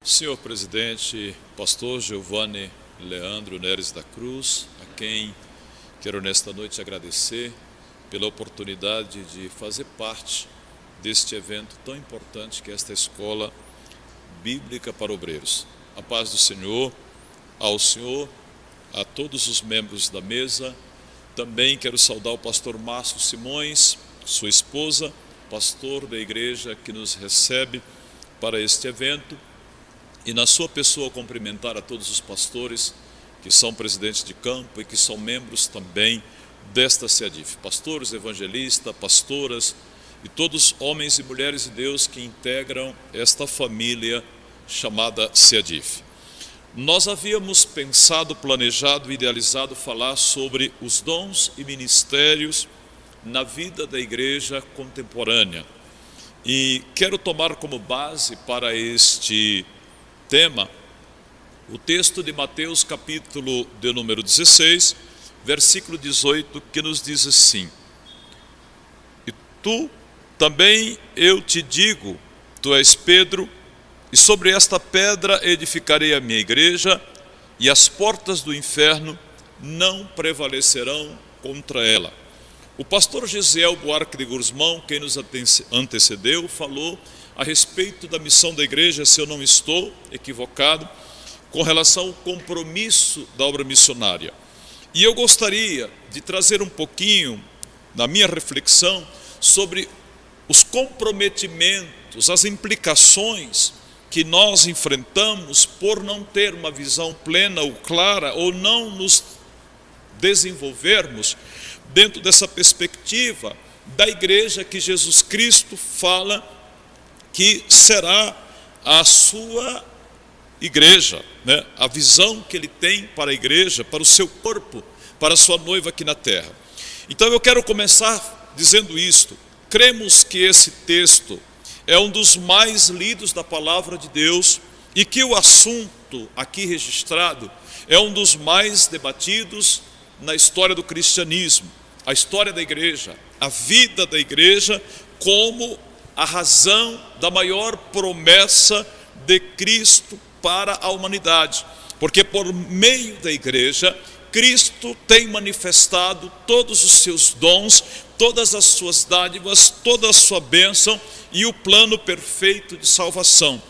Senhor presidente, pastor Giovanni Leandro Neres da Cruz, a quem quero nesta noite agradecer pela oportunidade de fazer parte deste evento tão importante que é esta Escola Bíblica para Obreiros. A paz do Senhor, ao Senhor, a todos os membros da mesa. Também quero saudar o pastor Márcio Simões, sua esposa, pastor da igreja que nos recebe para este evento, e na sua pessoa cumprimentar a todos os pastores que são presidentes de campo e que são membros também desta CEADIF, pastores, evangelistas, pastoras e todos homens e mulheres de Deus que integram esta família chamada CEADIF. Nós havíamos pensado, planejado, idealizado falar sobre os dons e ministérios na vida da igreja contemporânea. E quero tomar como base para este tema o texto de Mateus, capítulo de número 16, versículo 18, que nos diz assim: E tu também eu te digo, tu és Pedro, e sobre esta pedra edificarei a minha igreja, e as portas do inferno não prevalecerão contra ela. O pastor Gisiel Buarque de Guzmão, quem nos antecedeu, falou a respeito da missão da igreja, se eu não estou equivocado, com relação ao compromisso da obra missionária. E eu gostaria de trazer um pouquinho, na minha reflexão, sobre os comprometimentos, as implicações que nós enfrentamos por não ter uma visão plena ou clara, ou não nos desenvolvermos dentro dessa perspectiva da igreja que Jesus Cristo fala que será a sua igreja, né? A visão que ele tem para a igreja, para o seu corpo, para a sua noiva aqui na terra. Então eu quero começar dizendo isto: cremos que esse texto é um dos mais lidos da palavra de Deus e que o assunto aqui registrado é um dos mais debatidos na história do cristianismo, a história da igreja, a vida da igreja como a razão da maior promessa de Cristo para a humanidade, porque por meio da igreja, Cristo tem manifestado todos os seus dons, todas as suas dádivas, toda a sua bênção e o plano perfeito de salvação.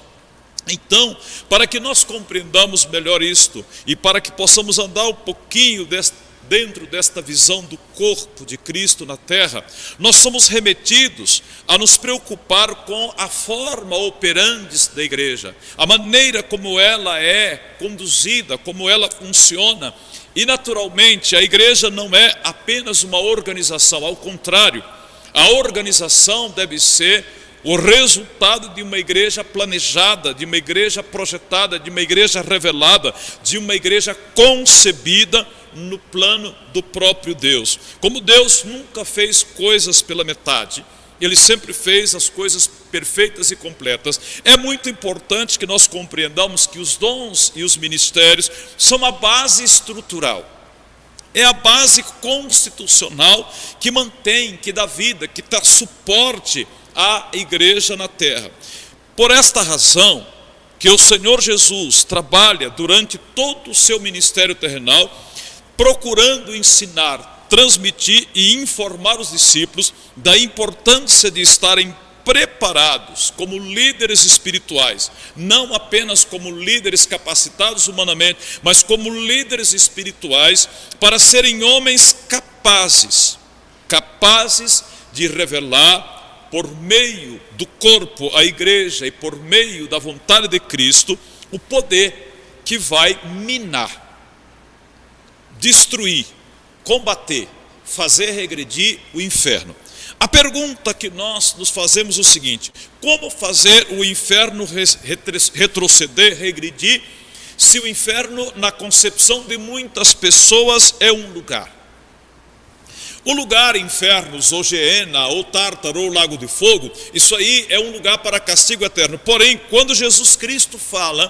Então, para que nós compreendamos melhor isto e para que possamos andar um pouquinho dentro desta visão do corpo de Cristo na terra, nós somos remetidos a nos preocupar com a forma operandi da igreja, a maneira como ela é conduzida, como ela funciona. E naturalmente a igreja não é apenas uma organização, ao contrário, a organização deve ser o resultado de uma igreja planejada, de uma igreja projetada, de uma igreja revelada, de uma igreja concebida no plano do próprio Deus. Como Deus nunca fez coisas pela metade, Ele sempre fez as coisas perfeitas e completas. É muito importante que nós compreendamos que os dons e os ministérios são a base estrutural, é a base constitucional que mantém, que dá vida, que dá suporte à igreja na terra. Por esta razão que o Senhor Jesus trabalha durante todo o seu ministério terrenal, procurando ensinar, transmitir e informar os discípulos da importância de estarem preparados como líderes espirituais, não apenas como líderes capacitados humanamente, mas como líderes espirituais, para serem homens capazes de revelar por meio do corpo, a igreja, e por meio da vontade de Cristo, o poder que vai minar, destruir, combater, fazer regredir o inferno. A pergunta que nós nos fazemos é o seguinte: como fazer o inferno retroceder, regredir, se o inferno, na concepção de muitas pessoas, é um lugar? O lugar infernos, ou Geena, ou Tártaro, ou Lago de Fogo, isso aí é um lugar para castigo eterno. Porém, quando Jesus Cristo fala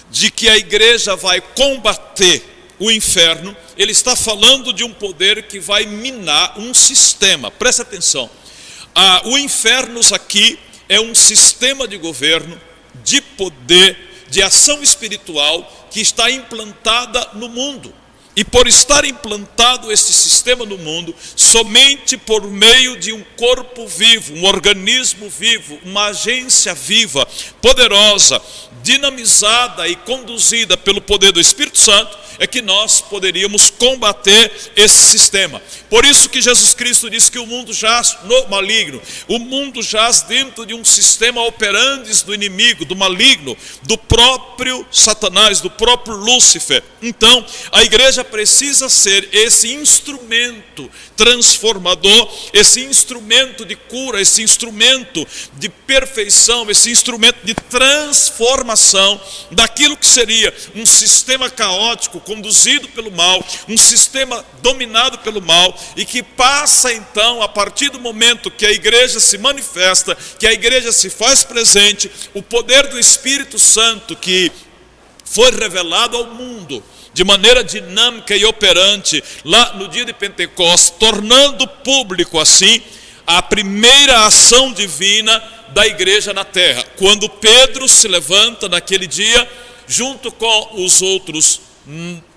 de que a igreja vai combater o inferno, ele está falando de um poder que vai minar um sistema. Presta atenção, o inferno aqui é um sistema de governo, de poder, de ação espiritual que está implantada no mundo. E por estar implantado este sistema no mundo, somente por meio de um corpo vivo, um organismo vivo, uma agência viva, poderosa, dinamizada e conduzida pelo poder do Espírito Santo, é que nós poderíamos combater esse sistema. Por isso que Jesus Cristo disse que o mundo jaz no maligno. O mundo jaz dentro de um sistema operantes do inimigo, do maligno, do próprio Satanás, do próprio Lúcifer. Então, a igreja precisa ser esse instrumento transformador, esse instrumento de cura, esse instrumento de perfeição, esse instrumento de transformação daquilo que seria um sistema caótico, conduzido pelo mal, um sistema dominado pelo mal, e que passa então, a partir do momento que a igreja se manifesta, que a igreja se faz presente, o poder do Espírito Santo que foi revelado ao mundo de maneira dinâmica e operante lá no dia de Pentecostes, tornando público assim a primeira ação divina da igreja na terra. Quando Pedro se levanta naquele dia, junto com os outros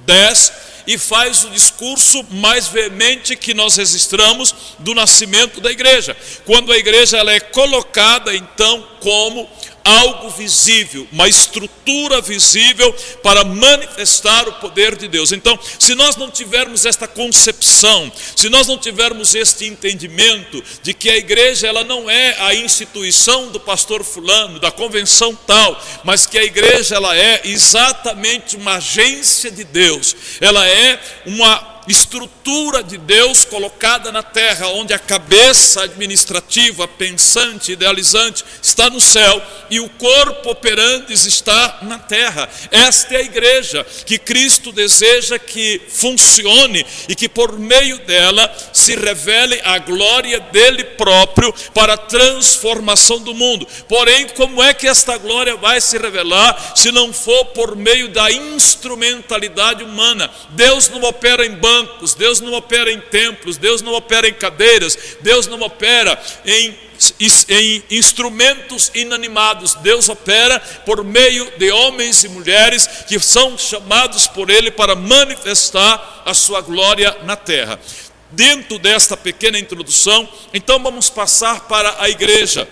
10, e faz o discurso mais veemente que nós registramos do nascimento da igreja. Quando a igreja ela é colocada então como algo visível, uma estrutura visível para manifestar o poder de Deus. Então, se nós não tivermos esta concepção, se nós não tivermos este entendimento de que a igreja ela não é a instituição do pastor fulano, da convenção tal, mas que a igreja ela é exatamente uma agência de Deus, ela é uma estrutura de Deus colocada na terra, onde a cabeça administrativa, pensante, idealizante está no céu e o corpo operantes está na terra. Esta é a igreja que Cristo deseja que funcione e que por meio dela se revele a glória dele próprio para a transformação do mundo. Porém, como é que esta glória vai se revelar se não for por meio da instrumentalidade humana? Deus não opera em bancos, Deus não opera em templos, Deus não opera em cadeiras, Deus não opera em instrumentos inanimados. Deus opera por meio de homens e mulheres que são chamados por Ele para manifestar a sua glória na terra. Dentro desta pequena introdução, então vamos passar para a igreja,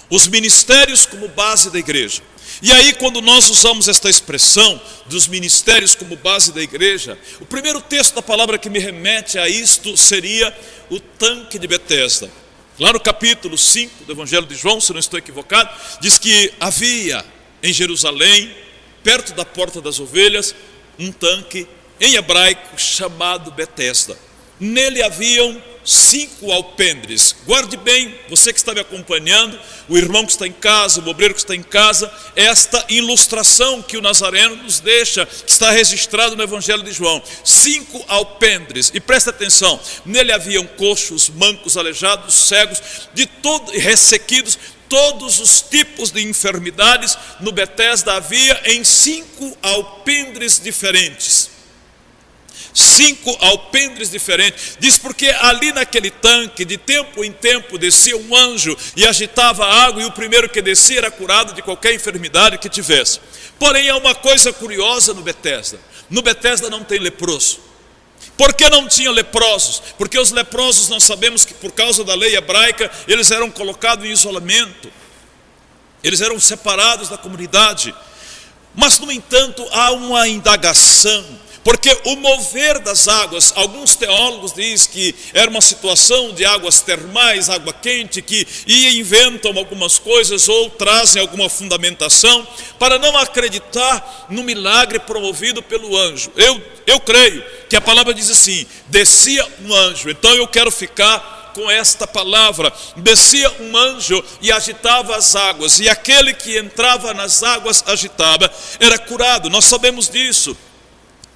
os ministérios como base da igreja. E aí, quando nós usamos esta expressão dos ministérios como base da igreja, o primeiro texto da palavra que me remete a isto seria o tanque de Betesda. Lá no capítulo 5 do Evangelho de João, se não estou equivocado, diz que havia em Jerusalém, perto da porta das ovelhas, um tanque em hebraico chamado Betesda. Nele haviam 5 alpendres. Guarde bem, você que está me acompanhando, o irmão que está em casa, o obreiro que está em casa, esta ilustração que o Nazareno nos deixa, que está registrado no Evangelho de João. 5 alpendres, e presta atenção, nele haviam coxos, mancos, aleijados, cegos, ressequidos, todos os tipos de enfermidades. No Betesda havia em 5 alpendres diferentes. 5 alpendres diferentes. Diz porque ali naquele tanque, de tempo em tempo, descia um anjo e agitava a água, e o primeiro que descia era curado de qualquer enfermidade que tivesse. Porém, há uma coisa curiosa no Betesda. No Betesda não tem leproso. Por que não tinha leprosos? Porque os leprosos, nós sabemos que por causa da lei hebraica, eles eram colocados em isolamento. Eles eram separados da comunidade. Mas, no entanto, há uma indagação. Porque o mover das águas, alguns teólogos dizem que era uma situação de águas termais, água quente, que inventam algumas coisas ou trazem alguma fundamentação para não acreditar no milagre promovido pelo anjo. Eu creio que a palavra diz assim, descia um anjo, então eu quero ficar com esta palavra. Descia um anjo e agitava as águas, e aquele que entrava nas águas agitava, era curado. Nós sabemos disso.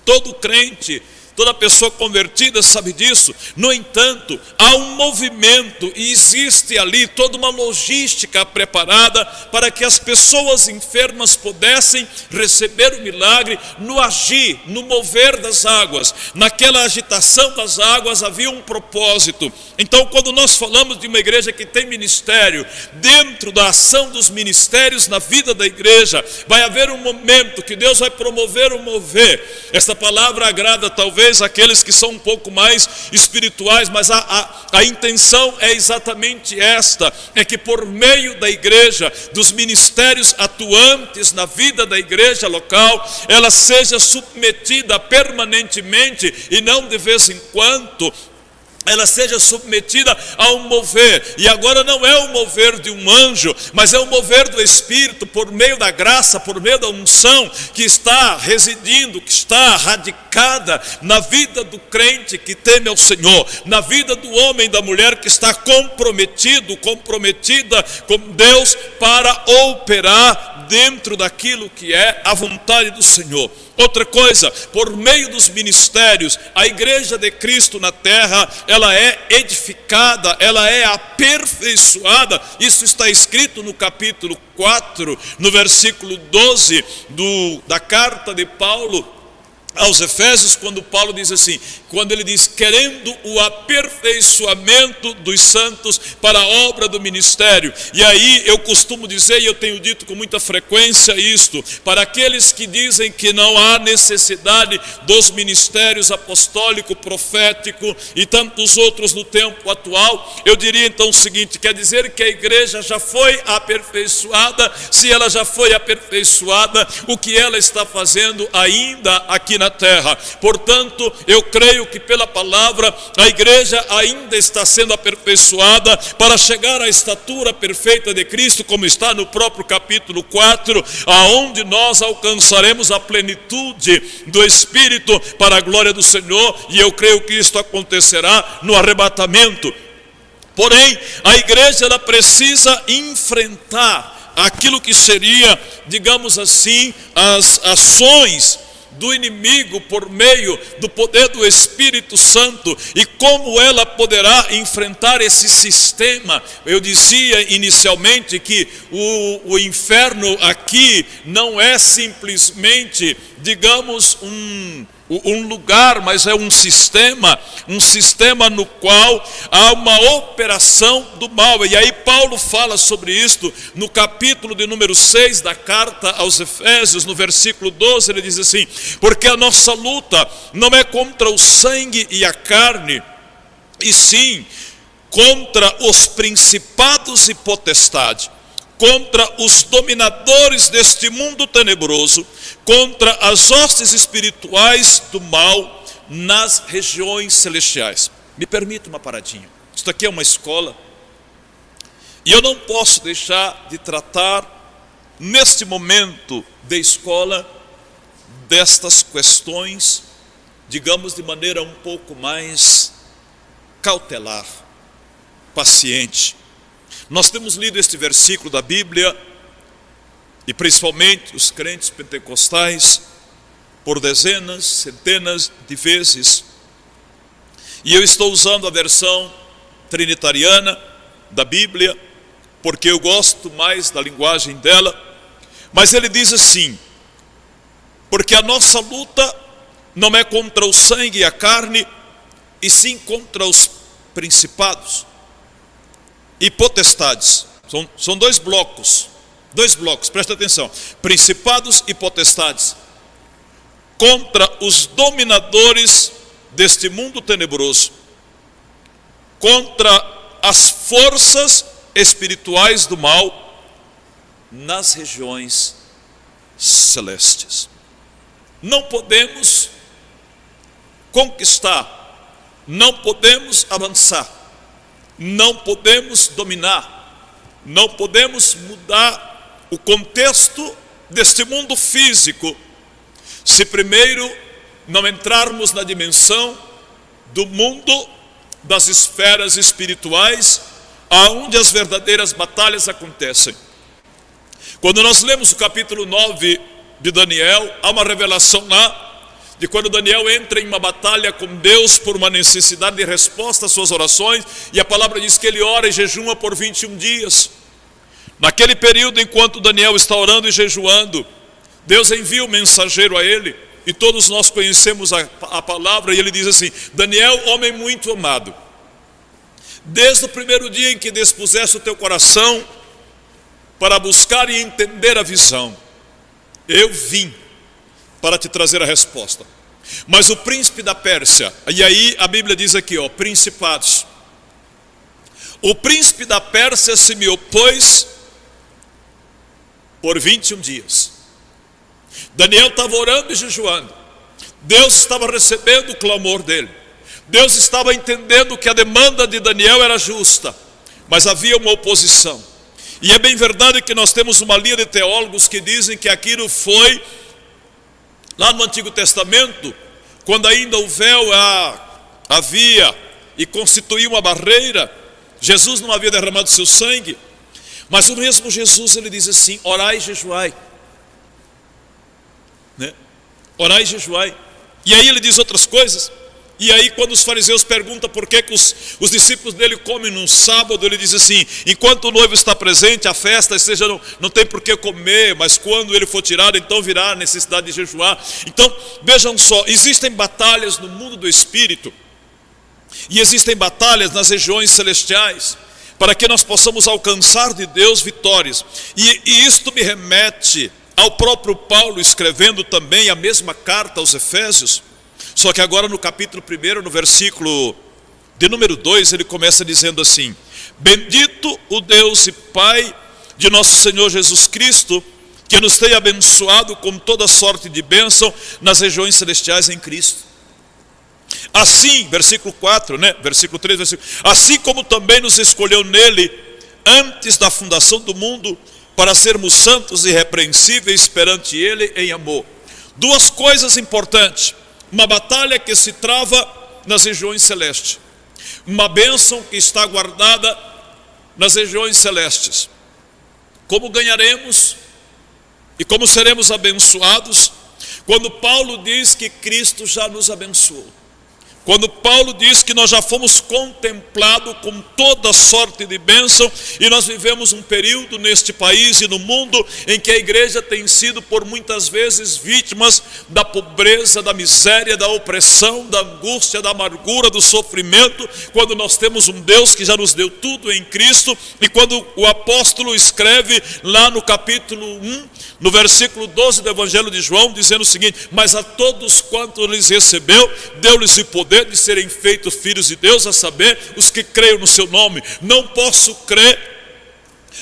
Todo crente, toda pessoa convertida sabe disso. No entanto, há um movimento e existe ali toda uma logística preparada para que as pessoas enfermas pudessem receber o milagre no agir, no mover das águas. Naquela agitação das águas havia um propósito. Então, quando nós falamos de uma igreja que tem ministério, dentro da ação dos ministérios na vida da igreja, vai haver um momento que Deus vai promover o mover. Esta palavra agrada talvez àqueles que são um pouco mais espirituais, mas a intenção é exatamente esta, é que por meio da igreja, dos ministérios atuantes na vida da igreja local, ela seja submetida permanentemente e não de vez em quando, ela seja submetida a um mover. E agora não é o mover de um anjo, mas é o mover do Espírito, por meio da graça, por meio da unção que está residindo, que está radicada na vida do crente que teme ao Senhor, na vida do homem e da mulher que está comprometida com Deus para operar dentro daquilo que é a vontade do Senhor. Outra coisa, por meio dos ministérios, a igreja de Cristo na terra, ela é edificada, ela é aperfeiçoada. Isso está escrito no capítulo 4, no versículo 12 da carta de Paulo aos Efésios, quando Paulo diz assim, quando ele diz, querendo o aperfeiçoamento dos santos para a obra do ministério. E aí eu costumo dizer, e eu tenho dito com muita frequência isto, para aqueles que dizem que não há necessidade dos ministérios apostólico, profético e tantos outros no tempo atual, eu diria então o seguinte, quer dizer que a igreja já foi aperfeiçoada? Se ela já foi aperfeiçoada, o que ela está fazendo ainda aqui na terra? Portanto, eu creio que pela palavra a igreja ainda está sendo aperfeiçoada para chegar à estatura perfeita de Cristo, como está no próprio capítulo 4, aonde nós alcançaremos a plenitude do Espírito para a glória do Senhor, e eu creio que isto acontecerá no arrebatamento. Porém, a igreja ela precisa enfrentar aquilo que seria, digamos assim, as ações do inimigo por meio do poder do Espírito Santo. E como ela poderá enfrentar esse sistema? Eu dizia inicialmente que o inferno aqui não é simplesmente, digamos, um lugar, mas é um sistema no qual há uma operação do mal. E aí Paulo fala sobre isto no capítulo de número 6 da carta aos Efésios, no versículo 12, ele diz assim, porque a nossa luta não é contra o sangue e a carne, e sim contra os principados e potestades, contra os dominadores deste mundo tenebroso, contra as hostes espirituais do mal nas regiões celestiais. Me permita uma paradinha. Isto aqui é uma escola, e eu não posso deixar de tratar, neste momento de escola, destas questões, digamos de maneira um pouco mais cautelar, paciente. Nós temos lido este versículo da Bíblia, e principalmente os crentes pentecostais, por dezenas, centenas de vezes. E eu estou usando a versão trinitariana da Bíblia, porque eu gosto mais da linguagem dela. Mas ele diz assim, porque a nossa luta não é contra o sangue e a carne, e sim contra os principados e potestades. São dois blocos, presta atenção. Principados e potestades, contra os dominadores deste mundo tenebroso, contra as forças espirituais do mal nas regiões celestes. Não podemos conquistar, não podemos avançar, não podemos dominar, não podemos mudar o contexto deste mundo físico, se primeiro não entrarmos na dimensão do mundo das esferas espirituais, aonde as verdadeiras batalhas acontecem. Quando nós lemos o capítulo 9 de Daniel, há uma revelação lá de quando Daniel entra em uma batalha com Deus por uma necessidade de resposta às suas orações, e a palavra diz que ele ora e jejuma por 21 dias. Naquele período, enquanto Daniel está orando e jejuando, Deus envia um mensageiro a ele, e todos nós conhecemos a palavra, e ele diz assim: Daniel, homem muito amado, desde o primeiro dia em que dispuseste o teu coração para buscar e entender a visão, eu vim para te trazer a resposta. Mas o príncipe da Pérsia, e aí a Bíblia diz aqui, principados, o príncipe da Pérsia se me opôs por 21 dias. Daniel estava orando e jejuando, Deus estava recebendo o clamor dele, Deus estava entendendo que a demanda de Daniel era justa, mas havia uma oposição. E é bem verdade que nós temos uma linha de teólogos que dizem que aquilo foi lá no Antigo Testamento, quando ainda o véu havia e constituía uma barreira, Jesus não havia derramado seu sangue, mas o mesmo Jesus, ele diz assim: orai e jejuai, né? Orai e jejuai. E aí ele diz outras coisas. E aí quando os fariseus perguntam por que os discípulos dele comem no sábado, ele diz assim: enquanto o noivo está presente, a festa, ou seja, não tem por que comer, mas quando ele for tirado, então virá a necessidade de jejuar. Então, vejam só, existem batalhas no mundo do Espírito, e existem batalhas nas regiões celestiais, para que nós possamos alcançar de Deus vitórias. E isto me remete ao próprio Paulo escrevendo também a mesma carta aos Efésios, só que agora no capítulo 1, no versículo de número 2, ele começa dizendo assim: bendito o Deus e Pai de nosso Senhor Jesus Cristo, que nos tem abençoado com toda sorte de bênção nas regiões celestiais em Cristo. Assim, versículo 4, versículo 3, assim como também nos escolheu nele antes da fundação do mundo, para sermos santos e irrepreensíveis perante ele em amor. Duas coisas importantes: uma batalha que se trava nas regiões celestes, uma bênção que está guardada nas regiões celestes. Como ganharemos e como seremos abençoados? Quando Paulo diz que Cristo já nos abençoou, quando Paulo diz que nós já fomos contemplados com toda sorte de bênção, e nós vivemos um período neste país e no mundo em que a igreja tem sido por muitas vezes vítimas da pobreza, da miséria, da opressão, da angústia, da amargura, do sofrimento, quando nós temos um Deus que já nos deu tudo em Cristo. E quando o apóstolo escreve lá no capítulo 1, no versículo 12 do Evangelho de João, dizendo o seguinte: mas a todos quanto lhes recebeu, deu-lhes o poder de serem feitos filhos de Deus, a saber, os que creem no seu nome. Não posso crer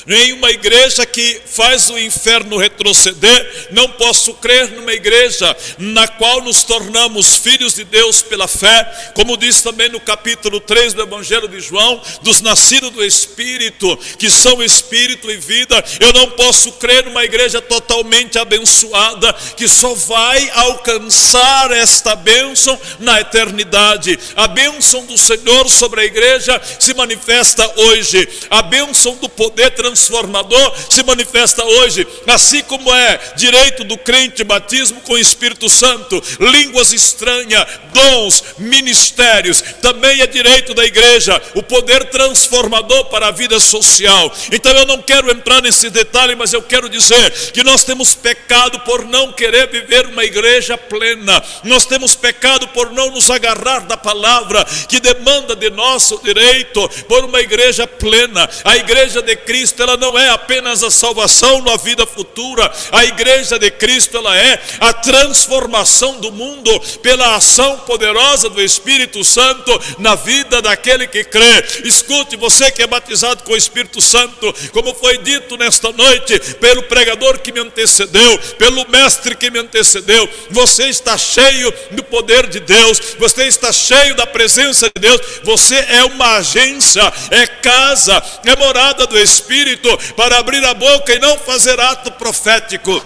em uma igreja que faz o inferno retroceder, não posso crer numa igreja na qual nos tornamos filhos de Deus pela fé, como diz também no capítulo 3 do Evangelho de João, dos nascidos do Espírito, que são Espírito e vida. Eu não posso crer numa igreja totalmente abençoada, que só vai alcançar esta bênção na eternidade. A bênção do Senhor sobre a igreja se manifesta hoje, a bênção do poder transformador se manifesta hoje, assim como é direito do crente batismo com o Espírito Santo, línguas estranhas, dons, ministérios. Também é direito da igreja o poder transformador para a vida social. Então eu não quero entrar nesse detalhe, mas eu quero dizer que nós temos pecado por não querer viver uma igreja plena. Nós temos pecado por não nos agarrar da palavra que demanda de nós o direito por uma igreja plena. A igreja de Cristo, ela não é apenas a salvação na vida futura. A igreja de Cristo, ela é a transformação do mundo pela ação poderosa do Espírito Santo na vida daquele que crê. Escute, você que é batizado com o Espírito Santo, como foi dito nesta noite pelo pregador que me antecedeu, pelo mestre que me antecedeu, você está cheio do poder de Deus, você está cheio da presença de Deus. Você é uma agência, é casa, é morada do Espírito, para abrir a boca e não fazer ato profético.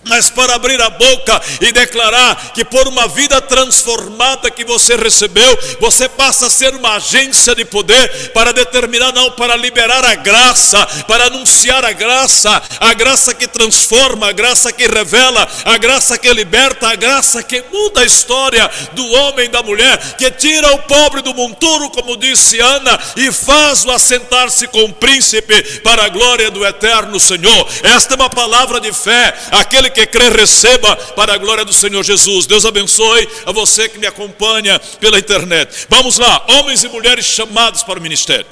mas para abrir a boca e declarar que por uma vida transformada que você recebeu, você passa a ser uma agência de poder para determinar, não, para liberar a graça, para anunciar a graça que transforma, a graça que revela, a graça que liberta, a graça que muda a história do homem e da mulher, que tira o pobre do monturo, como disse Ana, e faz-o assentar-se com o príncipe para a glória do eterno Senhor. Esta é uma palavra de fé. Aquele que crê, receba para a glória do Senhor Jesus. Deus abençoe a você que me acompanha pela internet. Vamos lá, homens e mulheres chamados para o ministério.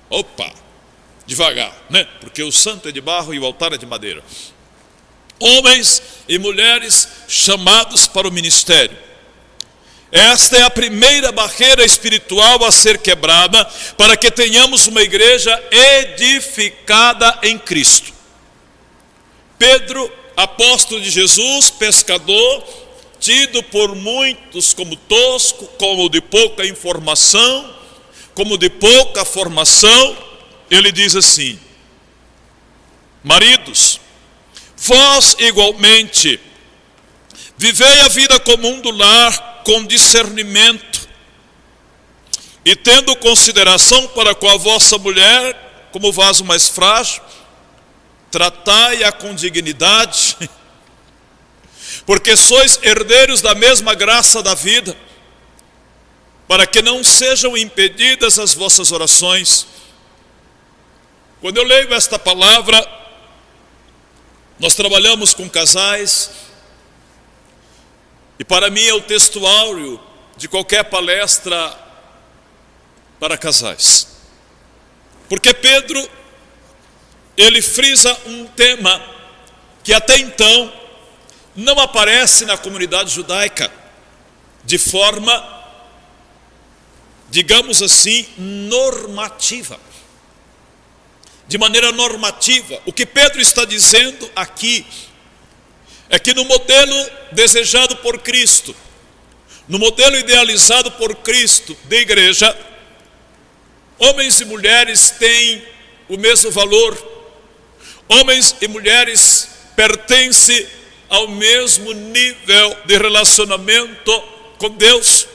Opa, devagar, né? Porque o santo é de barro e o altar é de madeira. Homens e mulheres chamados para o ministério. Esta é a primeira barreira espiritual a ser quebrada para que tenhamos uma igreja edificada em Cristo. Pedro, apóstolo de Jesus, pescador, tido por muitos como tosco, como de pouca informação, como de pouca formação, ele diz assim: maridos, vós igualmente vivei a vida comum do lar com discernimento, e tendo consideração para com a vossa mulher como vaso mais frágil, tratai-a com dignidade, porque sois herdeiros da mesma graça da vida, para que não sejam impedidas as vossas orações. Quando eu leio esta palavra, nós trabalhamos com casais, e para mim é o texto áureo de qualquer palestra para casais. Porque Pedro, ele frisa um tema que até então não aparece na comunidade judaica de forma, digamos assim, normativa. De maneira normativa. O que Pedro está dizendo aqui é que no modelo desejado por Cristo, no modelo idealizado por Cristo de igreja, homens e mulheres têm o mesmo valor. Homens e mulheres pertencem ao mesmo nível de relacionamento com Deus.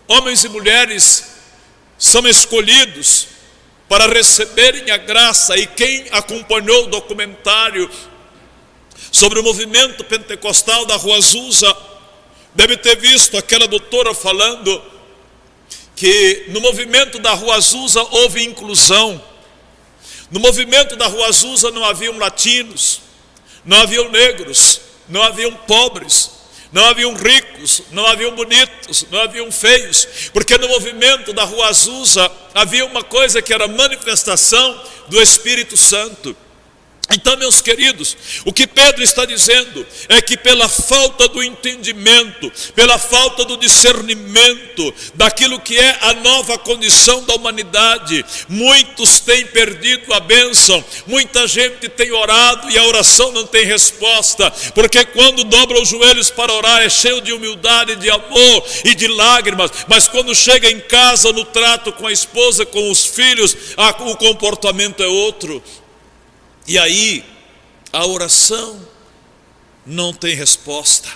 Homens e mulheres são escolhidos para receberem a graça, e quem acompanhou o documentário sobre o movimento pentecostal da Rua Azusa deve ter visto aquela doutora falando que no movimento da Rua Azusa houve inclusão. No movimento da Rua Azusa não haviam latinos, não haviam negros, não haviam pobres, não haviam ricos, não haviam bonitos, não haviam feios, porque no movimento da Rua Azusa havia uma coisa que era a manifestação do Espírito Santo. Então, meus queridos, o que Pedro está dizendo é que pela falta do entendimento, pela falta do discernimento daquilo que é a nova condição da humanidade, muitos têm perdido a bênção, muita gente tem orado e a oração não tem resposta, porque quando dobra os joelhos para orar é cheio de humildade, de amor e de lágrimas, mas quando chega em casa, no trato com a esposa, com os filhos, o comportamento é outro. E aí, a oração não tem resposta,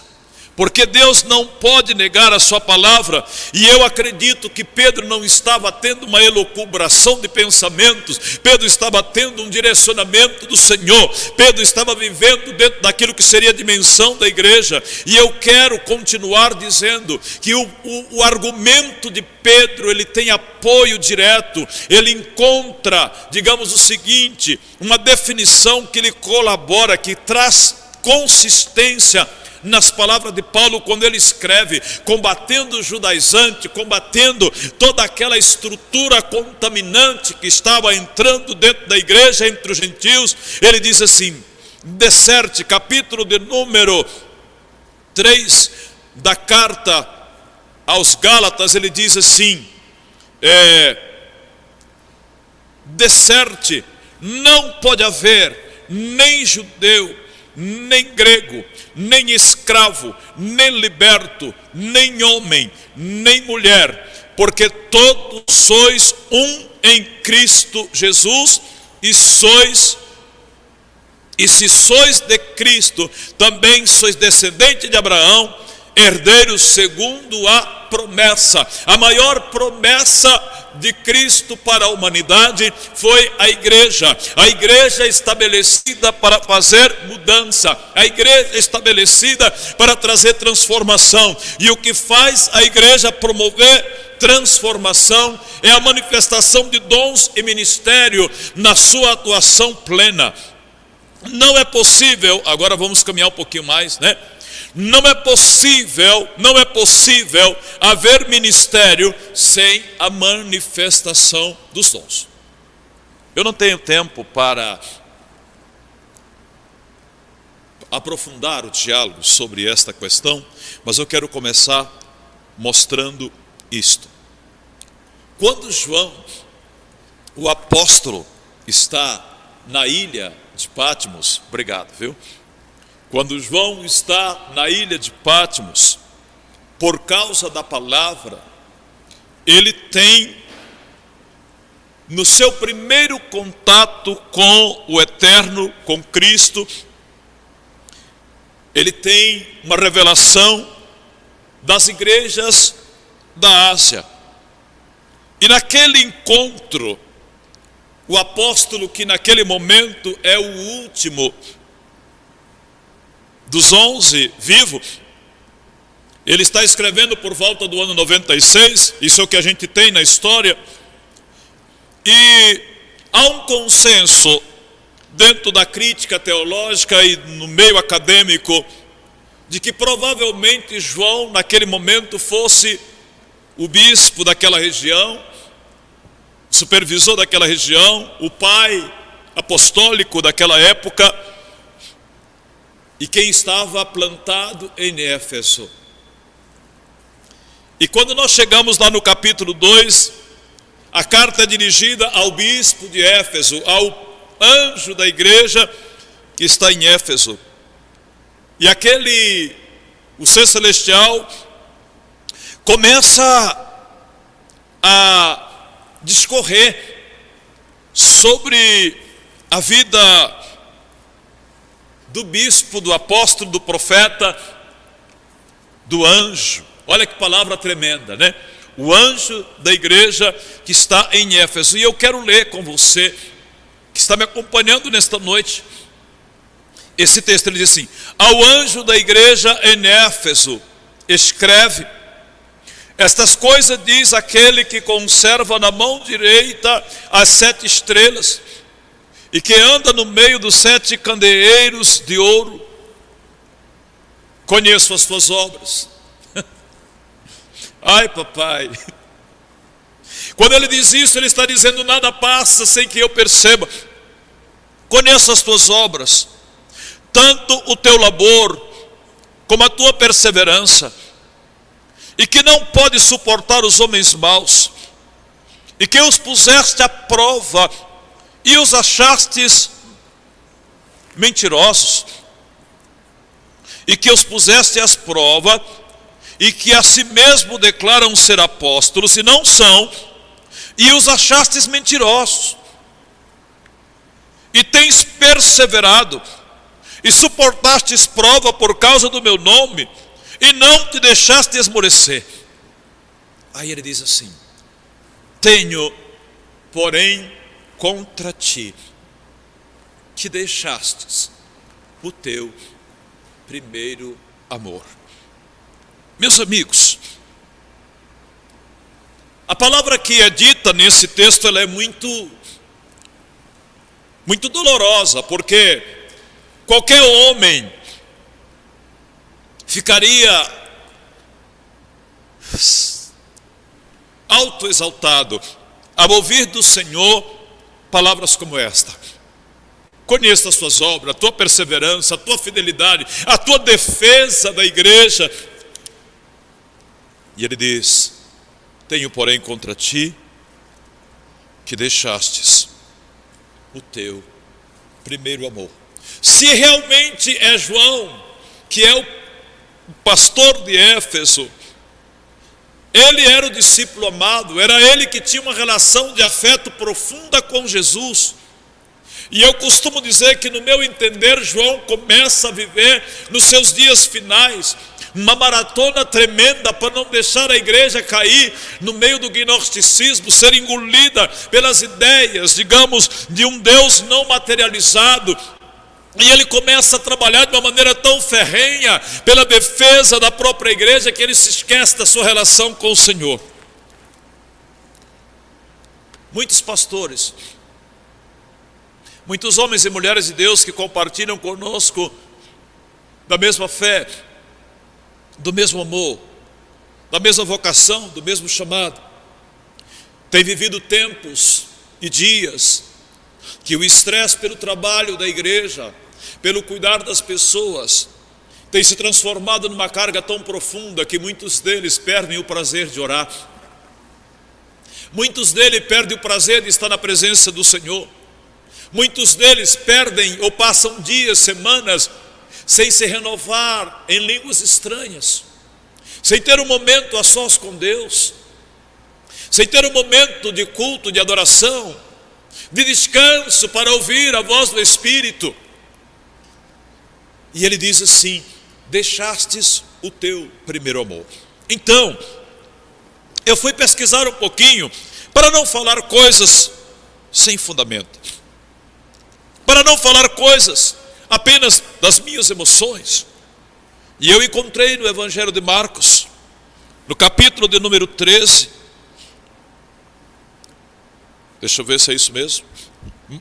porque Deus não pode negar a sua palavra, e eu acredito que Pedro não estava tendo uma elucubração de pensamentos, Pedro estava tendo um direcionamento do Senhor, Pedro estava vivendo dentro daquilo que seria a dimensão da igreja, e eu quero continuar dizendo que o argumento de Pedro, ele tem apoio direto, ele encontra, digamos o seguinte, uma definição que lhe colabora, que traz consistência nas palavras de Paulo, quando ele escreve, combatendo o judaizante, combatendo toda aquela estrutura contaminante que estava entrando dentro da igreja entre os gentios, ele diz assim, Desserte, capítulo de número 3 da carta aos Gálatas, ele diz assim, Desserte, não pode haver nem judeu, nem grego, nem escravo, nem liberto, nem homem, nem mulher, porque todos sois um em Cristo Jesus, e E se sois de Cristo, também sois descendente de Abraão, herdeiros segundo a promessa. A maior promessa de Cristo para a humanidade foi a igreja estabelecida para fazer mudança, a igreja estabelecida para trazer transformação. E o que faz a igreja promover transformação é a manifestação de dons e ministério na sua atuação plena. Não é possível, agora vamos caminhar um pouquinho mais, né? Não é possível haver ministério sem a manifestação dos dons. Eu não tenho tempo para aprofundar o diálogo sobre esta questão, mas eu quero começar mostrando isto. Quando João, o apóstolo, está na ilha de Patmos, obrigado, viu? Quando João está na ilha de Patmos, por causa da palavra, ele tem, no seu primeiro contato com o Eterno, com Cristo, ele tem uma revelação das igrejas da Ásia. E naquele encontro, o apóstolo, que naquele momento é o último dos 11 vivos, ele está escrevendo por volta do ano 96, isso é o que a gente tem na história, e há um consenso dentro da crítica teológica e no meio acadêmico, de que provavelmente João naquele momento fosse o bispo daquela região, supervisor daquela região, o pai apostólico daquela época, e quem estava plantado em Éfeso. E quando nós chegamos lá no capítulo 2, a carta é dirigida ao bispo de Éfeso, ao anjo da igreja que está em Éfeso. E o ser celestial, começa a discorrer sobre a vida do bispo, do apóstolo, do profeta, do anjo. Olha que palavra tremenda, né? O anjo da igreja que está em Éfeso. E eu quero ler com você, que está me acompanhando nesta noite, esse texto. Ele diz assim: ao anjo da igreja em Éfeso escreve: estas coisas diz aquele que conserva na mão direita as 7 estrelas, e que anda no meio dos 7 candeeiros de ouro. Conheço as tuas obras. Ai, papai. Quando ele diz isso, ele está dizendo: nada passa sem que eu perceba. Conheço as tuas obras, tanto o teu labor como a tua perseverança, e que não pode suportar os homens maus, e que os puseste à prova e os achastes mentirosos, e que os puseste às provas, e que a si mesmo declaram ser apóstolos e não são, e os achastes mentirosos, e tens perseverado, e suportastes prova por causa do meu nome, e não te deixaste esmorecer. Aí ele diz assim: tenho, porém, contra ti, que deixastes o teu primeiro amor. Meus amigos, a palavra que é dita nesse texto, ela é muito dolorosa, porque qualquer homem ficaria autoexaltado ao ouvir do Senhor palavras como esta: conheço as tuas obras, a tua perseverança, a tua fidelidade, a tua defesa da igreja. E ele diz: tenho, porém, contra ti que deixastes o teu primeiro amor. Se realmente é João, que é o pastor de Éfeso, ele era o discípulo amado, era ele que tinha uma relação de afeto profunda com Jesus. E eu costumo dizer que, no meu entender, João começa a viver nos seus dias finais uma maratona tremenda para não deixar a igreja cair no meio do gnosticismo, ser engolida pelas ideias, digamos, de um Deus não materializado. E ele começa a trabalhar de uma maneira tão ferrenha pela defesa da própria igreja que ele se esquece da sua relação com o Senhor. Muitos pastores, muitos homens e mulheres de Deus que compartilham conosco da mesma fé, do mesmo amor, da mesma vocação, do mesmo chamado, têm vivido tempos e dias que o estresse pelo trabalho da igreja, pelo cuidar das pessoas, tem se transformado numa carga tão profunda que muitos deles perdem o prazer de orar. Muitos deles perdem o prazer de estar na presença do Senhor. Muitos deles perdem ou passam dias, semanas, sem se renovar em línguas estranhas, sem ter um momento a sós com Deus, sem ter um momento de culto, de adoração, de descanso para ouvir a voz do Espírito. E ele diz assim: deixastes o teu primeiro amor. Então, eu fui pesquisar um pouquinho, para não falar coisas sem fundamento, para não falar coisas apenas das minhas emoções. E eu encontrei no Evangelho de Marcos, no capítulo de número 13, deixa eu ver se é isso mesmo,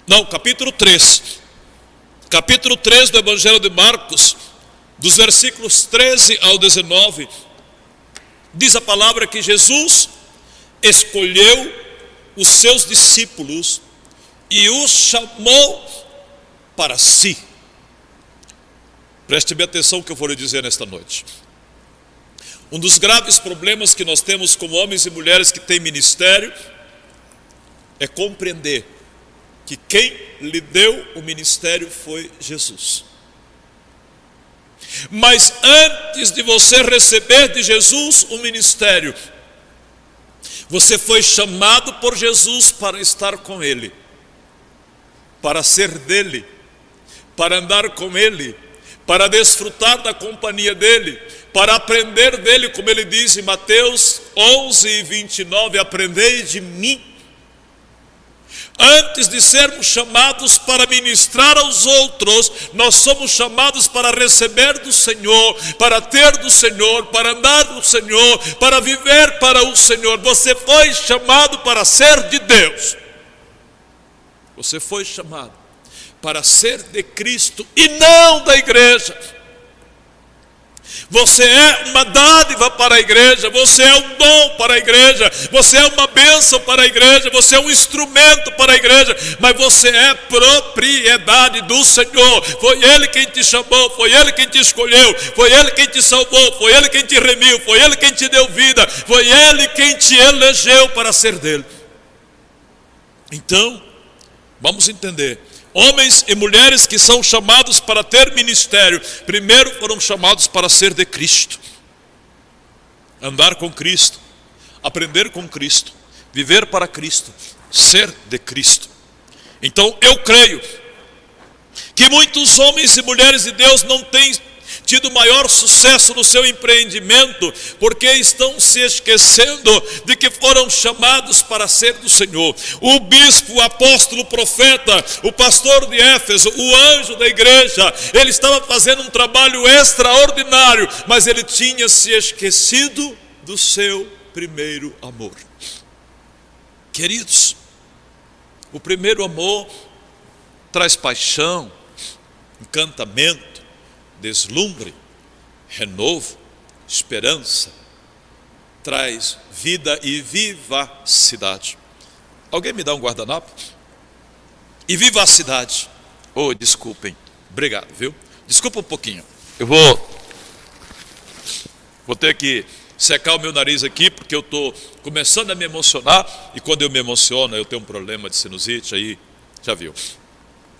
não, capítulo 3 do Evangelho de Marcos, dos versículos 13 ao 19, diz a palavra que Jesus escolheu os seus discípulos e os chamou para si. Preste bem atenção no que eu vou lhe dizer nesta noite. Um dos graves problemas que nós temos como homens e mulheres que têm ministério é compreender que quem lhe deu o ministério foi Jesus. Mas antes de você receber de Jesus o ministério, você foi chamado por Jesus para estar com Ele, para ser dele, para andar com Ele, para desfrutar da companhia dEle, para aprender dEle, como Ele diz em Mateus 11:29, aprendei de mim. Antes de sermos chamados para ministrar aos outros, nós somos chamados para receber do Senhor, para ter do Senhor, para andar do Senhor, para viver para o Senhor. Você foi chamado para ser de Deus. Você foi chamado para ser de Cristo e não da igreja. Você é uma dádiva para a igreja, você é um dom para a igreja, você é uma bênção para a igreja, você é um instrumento para a igreja, mas você é propriedade do Senhor. Foi Ele quem te chamou, foi Ele quem te escolheu, foi Ele quem te salvou, foi Ele quem te remiu, foi Ele quem te deu vida, foi Ele quem te elegeu para ser dele. Então, vamos entender. Homens e mulheres que são chamados para ter ministério, primeiro foram chamados para ser de Cristo, andar com Cristo, aprender com Cristo, viver para Cristo, ser de Cristo. Então eu creio que muitos homens e mulheres de Deus não têm tido maior sucesso no seu empreendimento, porque estão se esquecendo de que foram chamados para ser do Senhor. O bispo, o apóstolo, o profeta, o pastor de Éfeso, o anjo da igreja, ele estava fazendo um trabalho extraordinário, mas ele tinha se esquecido do seu primeiro amor. Queridos, o primeiro amor traz paixão, encantamento, deslumbre, renovo, esperança, traz vida e vivacidade. Alguém me dá um guardanapo? E vivacidade. Oh, desculpem. Obrigado, viu? Desculpa um pouquinho. Eu vou ter que secar o meu nariz aqui, porque eu estou começando a me emocionar, e quando eu me emociono, eu tenho um problema de sinusite, aí já viu.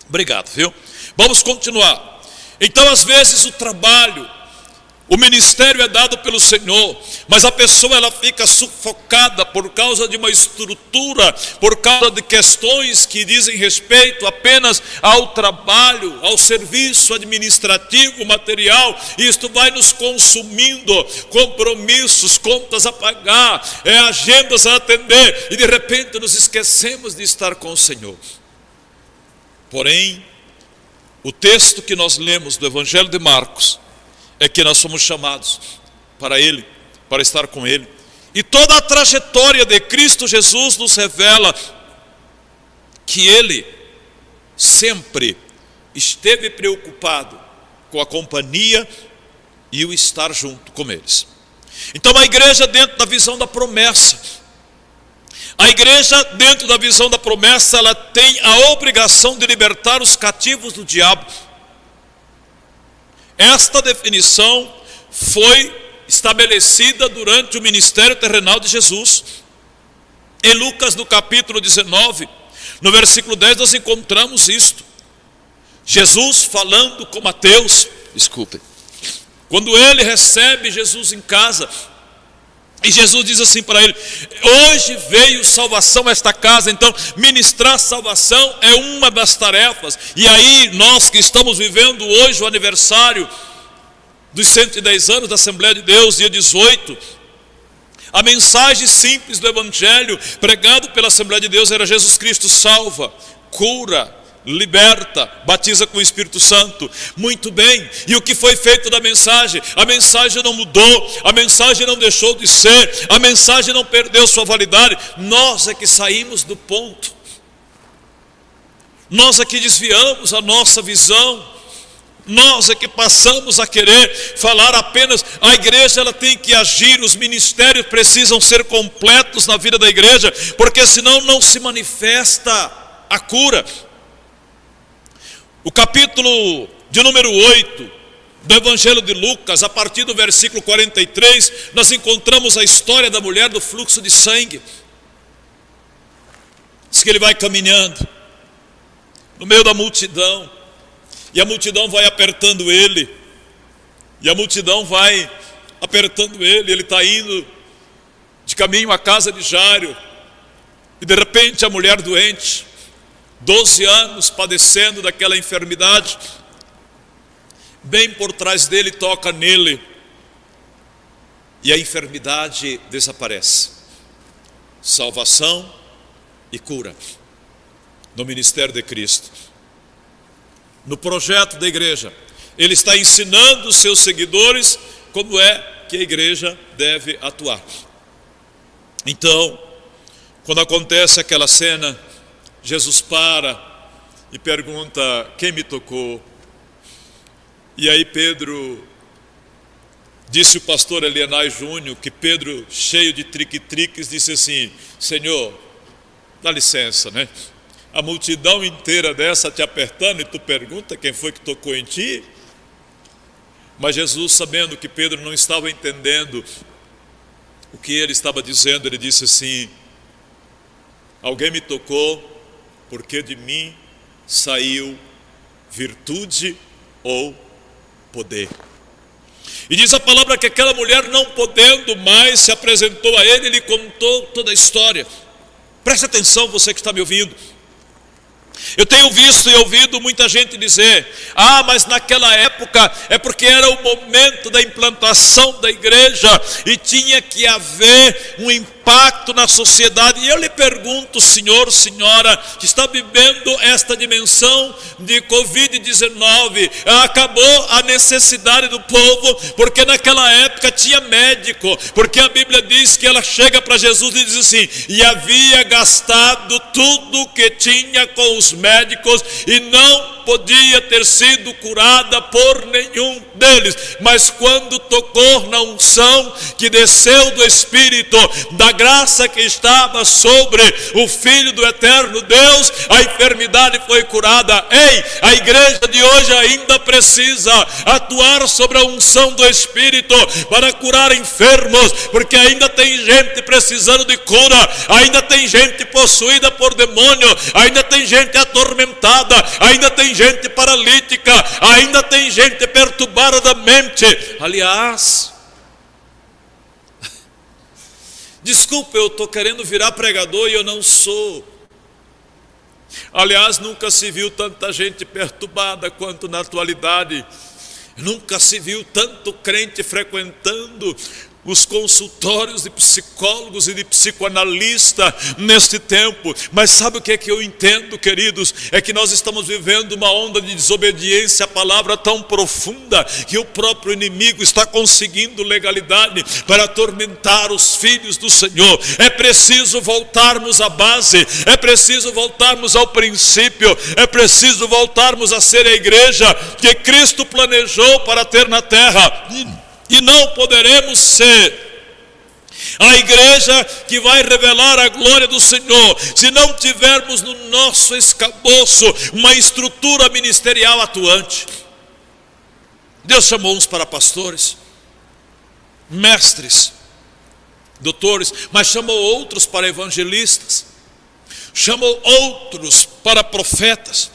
Obrigado, viu? Vamos continuar. Então, às vezes, o trabalho, O ministério é dado pelo Senhor, mas a pessoa ela fica sufocada por causa de uma estrutura, por causa de questões que dizem respeito apenas ao trabalho, ao serviço administrativo, material. E isto vai nos consumindo, compromissos, contas a pagar, agendas a atender, e de repente nos esquecemos de estar com o Senhor. Porém, o texto que nós lemos do Evangelho de Marcos é que nós somos chamados para Ele, para estar com Ele. E toda a trajetória de Cristo Jesus nos revela que Ele sempre esteve preocupado com a companhia e o estar junto com eles. Então a igreja, dentro da visão da promessa, ela tem a obrigação de libertar os cativos do diabo. Esta definição foi estabelecida durante o ministério terrenal de Jesus. Em Lucas, no capítulo 19, no versículo 10, nós encontramos isto. Jesus falando com Mateus, quando ele recebe Jesus em casa, e Jesus diz assim para ele: hoje veio salvação a esta casa. Então ministrar salvação é uma das tarefas. E aí nós que estamos vivendo hoje o aniversário dos 110 anos da Assembleia de Deus, dia 18, a mensagem simples do Evangelho pregado pela Assembleia de Deus era: Jesus Cristo salva, cura, liberta, batiza com o Espírito Santo. Muito bem, e o que foi feito da mensagem? A mensagem não mudou, a mensagem não deixou de ser, a mensagem não perdeu sua validade. Nós é que saímos do ponto, nós é que desviamos a nossa visão, nós é que passamos a querer falar apenas. A igreja ela tem que agir, os ministérios precisam ser completos na vida da igreja, porque senão não se manifesta a cura. O capítulo de número 8 do Evangelho de Lucas, a partir do versículo 43, nós encontramos a história da mulher do fluxo de sangue. Diz que ele vai caminhando no meio da multidão, e a multidão vai apertando ele, ele está indo de caminho à casa de Jairo, e de repente a mulher doente, 12 anos padecendo daquela enfermidade, bem por trás dele, toca nele, e a enfermidade desaparece. Salvação e cura no ministério de Cristo, no projeto da igreja. Ele está ensinando os seus seguidores como é que a igreja deve atuar. Então, quando acontece aquela cena, Jesus para e pergunta: quem me tocou? E aí Pedro, disse o pastor Elianai Júnior, que Pedro, cheio de trique-triques, disse assim: Senhor, dá licença, né? A multidão inteira dessa te apertando e tu pergunta quem foi que tocou em ti? Mas Jesus, sabendo que Pedro não estava entendendo o que ele estava dizendo, ele disse assim: alguém me tocou porque de mim saiu virtude ou poder. E diz a palavra que aquela mulher, não podendo mais, se apresentou a ele, ele contou toda a história. Preste atenção, você que está me ouvindo. Eu tenho visto e ouvido muita gente dizer: mas naquela época é porque era o momento da implantação da igreja e tinha que haver um impacto na sociedade. E eu lhe pergunto, senhor, senhora, que está vivendo esta dimensão de Covid-19, acabou a necessidade do povo, porque naquela época tinha médico, porque a Bíblia diz que ela chega para Jesus e diz assim: e havia gastado tudo que tinha com os médicos e não podia ter sido curada por nenhum deles. Mas quando tocou na unção que desceu do Espírito, da graça que estava sobre o Filho do eterno Deus, a enfermidade foi curada. Ei, a igreja de hoje ainda precisa atuar sobre a unção do Espírito para curar enfermos, porque ainda tem gente precisando de cura, ainda tem gente possuída por demônio, ainda tem gente atormentada, ainda tem tem gente paralítica, ainda tem gente perturbada da mente. Aliás, desculpa, eu estou querendo virar pregador e eu não sou. Aliás, nunca se viu tanta gente perturbada quanto na atualidade. Nunca se viu tanto crente frequentando os consultórios de psicólogos e de psicoanalista neste tempo. Mas sabe o que é que eu entendo, queridos? É que nós estamos vivendo uma onda de desobediência à palavra tão profunda que o próprio inimigo está conseguindo legalidade para atormentar os filhos do Senhor. É preciso voltarmos à base, é preciso voltarmos ao princípio, é preciso voltarmos a ser a igreja que Cristo planejou para ter na terra. E não poderemos ser a igreja que vai revelar a glória do Senhor se não tivermos no nosso escabouço uma estrutura ministerial atuante. Deus chamou uns para pastores, mestres, doutores, mas chamou outros para evangelistas, chamou outros para profetas.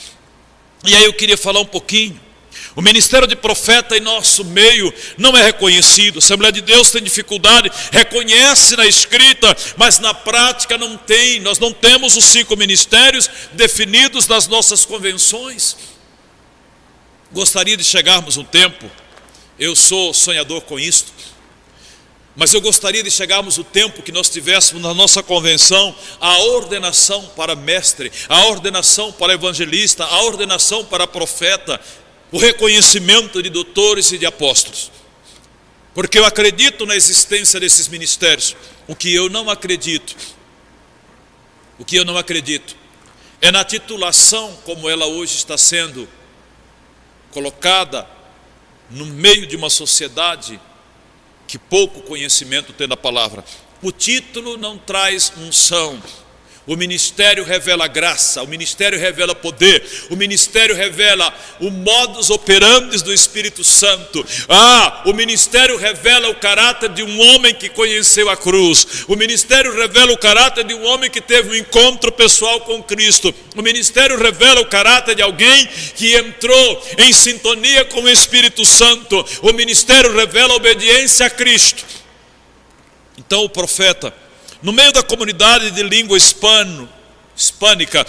E aí eu queria falar um pouquinho. O ministério de profeta em nosso meio não é reconhecido. A Assembleia de Deus tem dificuldade, reconhece na escrita, mas na prática não tem. Nós não temos os 5 ministérios definidos nas nossas convenções. Gostaria de chegarmos um tempo, eu sou sonhador com isto, mas eu gostaria de chegarmos o tempo que nós tivéssemos na nossa convenção a ordenação para mestre, a ordenação para evangelista, a ordenação para profeta, o reconhecimento de doutores e de apóstolos. Porque eu acredito na existência desses ministérios. O que eu não acredito é na titulação como ela hoje está sendo colocada no meio de uma sociedade que pouco conhecimento tem da palavra. O título não traz unção. O ministério revela graça, o ministério revela poder, o ministério revela o modus operandi do Espírito Santo. O ministério revela o caráter de um homem que conheceu a cruz. O ministério revela o caráter de um homem que teve um encontro pessoal com Cristo. O ministério revela o caráter de alguém que entrou em sintonia com o Espírito Santo. O ministério revela a obediência a Cristo. Então o profeta, no meio da comunidade de língua hispânica,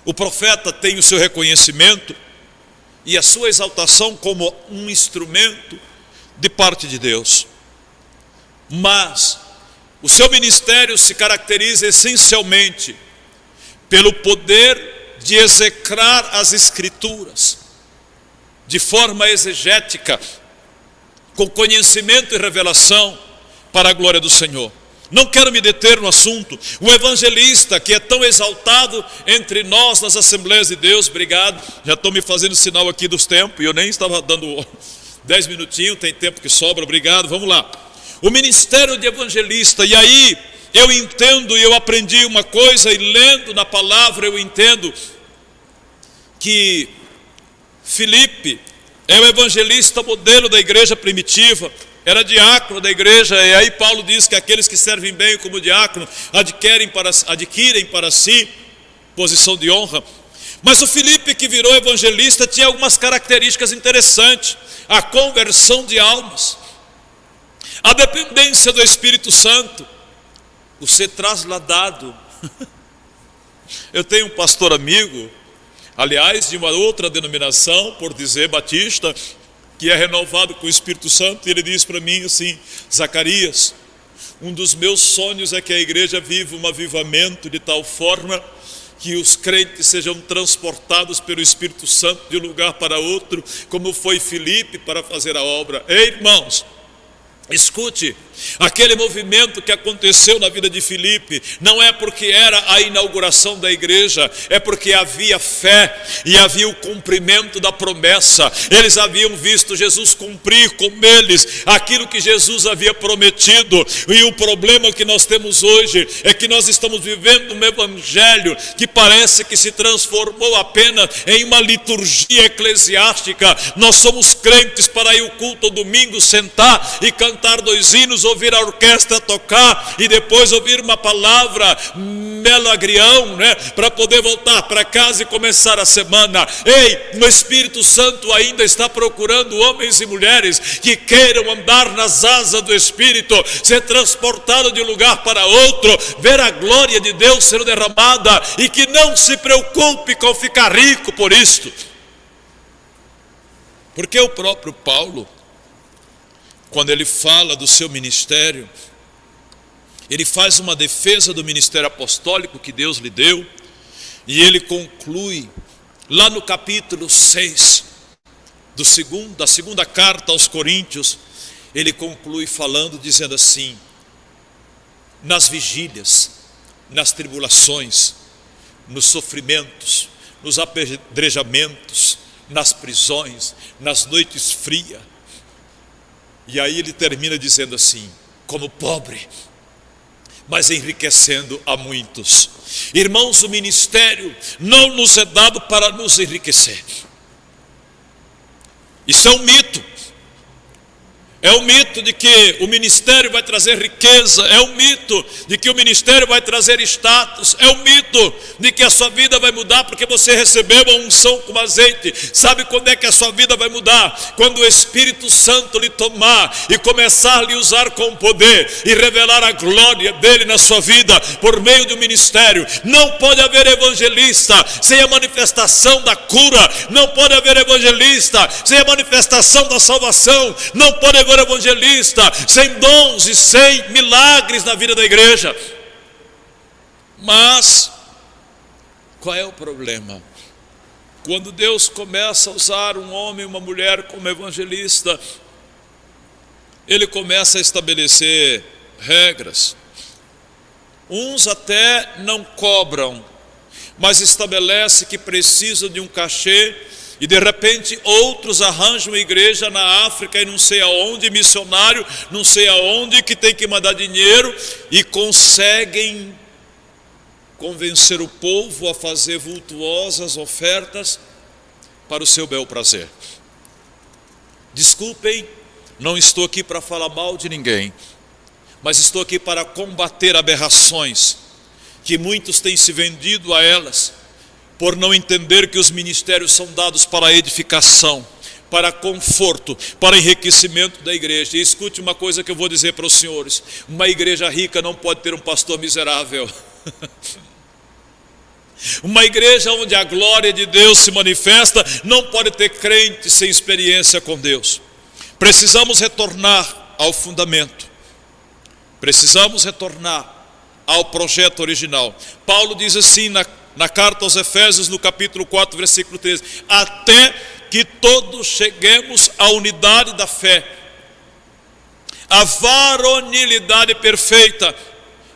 o profeta tem o seu reconhecimento e a sua exaltação como um instrumento de parte de Deus. Mas o seu ministério se caracteriza essencialmente pelo poder de execrar as Escrituras de forma exegética, com conhecimento e revelação para a glória do Senhor. Não quero me deter no assunto. O evangelista que é tão exaltado entre nós nas Assembleias de Deus, obrigado, já estou me fazendo sinal aqui dos tempos, e eu nem estava dando 10 minutinhos, tem tempo que sobra, obrigado, vamos lá. O ministério de evangelista, e aí eu entendo e eu aprendi uma coisa, e lendo na palavra eu entendo que Filipe é o evangelista modelo da igreja primitiva. Era diácono da igreja, e aí Paulo diz que aqueles que servem bem como diácono adquirem para si posição de honra. Mas o Filipe, que virou evangelista, tinha algumas características interessantes: a conversão de almas, a dependência do Espírito Santo, o ser trasladado. Eu tenho um pastor amigo, aliás, de uma outra denominação, por dizer batista, que é renovado com o Espírito Santo, e ele diz para mim assim: Zacarias, um dos meus sonhos é que a igreja viva um avivamento de tal forma que os crentes sejam transportados pelo Espírito Santo de um lugar para outro, como foi Filipe para fazer a obra. Ei, irmãos, escute, aquele movimento que aconteceu na vida de Filipe não é porque era a inauguração da igreja, é porque havia fé e havia o cumprimento da promessa. Eles haviam visto Jesus cumprir com eles aquilo que Jesus havia prometido. E o problema que nós temos hoje é que nós estamos vivendo um evangelho que parece que se transformou apenas em uma liturgia eclesiástica. Nós somos crentes para ir ao culto ao domingo, sentar e cantar 2 hinos ou ouvir a orquestra tocar e depois ouvir uma palavra melagrião, né? Para poder voltar para casa e começar a semana. Ei, o Espírito Santo ainda está procurando homens e mulheres que queiram andar nas asas do Espírito, ser transportado de um lugar para outro, ver a glória de Deus sendo derramada e que não se preocupe com ficar rico por isto. Porque o próprio Paulo, quando ele fala do seu ministério, ele faz uma defesa do ministério apostólico que Deus lhe deu, e ele conclui, lá no capítulo 6, da segunda carta aos Coríntios, ele conclui falando, dizendo assim: nas vigílias, nas tribulações, nos sofrimentos, nos apedrejamentos, nas prisões, nas noites frias. E aí ele termina dizendo assim: como pobre, mas enriquecendo a muitos. Irmãos, o ministério não nos é dado para nos enriquecer. Isso é um mito. É um mito de que o ministério vai trazer riqueza, é um mito de que o ministério vai trazer status, é um mito de que a sua vida vai mudar porque você recebeu a unção com azeite. Sabe quando é que a sua vida vai mudar? Quando o Espírito Santo lhe tomar e começar a lhe usar com poder e revelar a glória dele na sua vida por meio do ministério. Não pode haver evangelista sem a manifestação da cura, não pode haver evangelista sem a manifestação da salvação, não pode haver evangelista sem dons e sem milagres na vida da igreja. Mas qual é o problema? Quando Deus começa a usar um homem e uma mulher como evangelista, ele começa a estabelecer regras. Uns até não cobram, mas estabelece que precisa de um cachê. E de repente outros arranjam uma igreja na África e não sei aonde, missionário, não sei aonde, que tem que mandar dinheiro, e conseguem convencer o povo a fazer vultuosas ofertas para o seu bel prazer. Desculpem, não estou aqui para falar mal de ninguém, mas estou aqui para combater aberrações que muitos têm se vendido a elas, por não entender que os ministérios são dados para edificação, para conforto, para enriquecimento da igreja. E escute uma coisa que eu vou dizer para os senhores: uma igreja rica não pode ter um pastor miserável. Uma igreja onde a glória de Deus se manifesta não pode ter crente sem experiência com Deus. Precisamos retornar ao fundamento, precisamos retornar ao projeto original. Paulo diz assim na carta aos Efésios, no capítulo 4, versículo 13: até que todos cheguemos à unidade da fé, à varonilidade perfeita,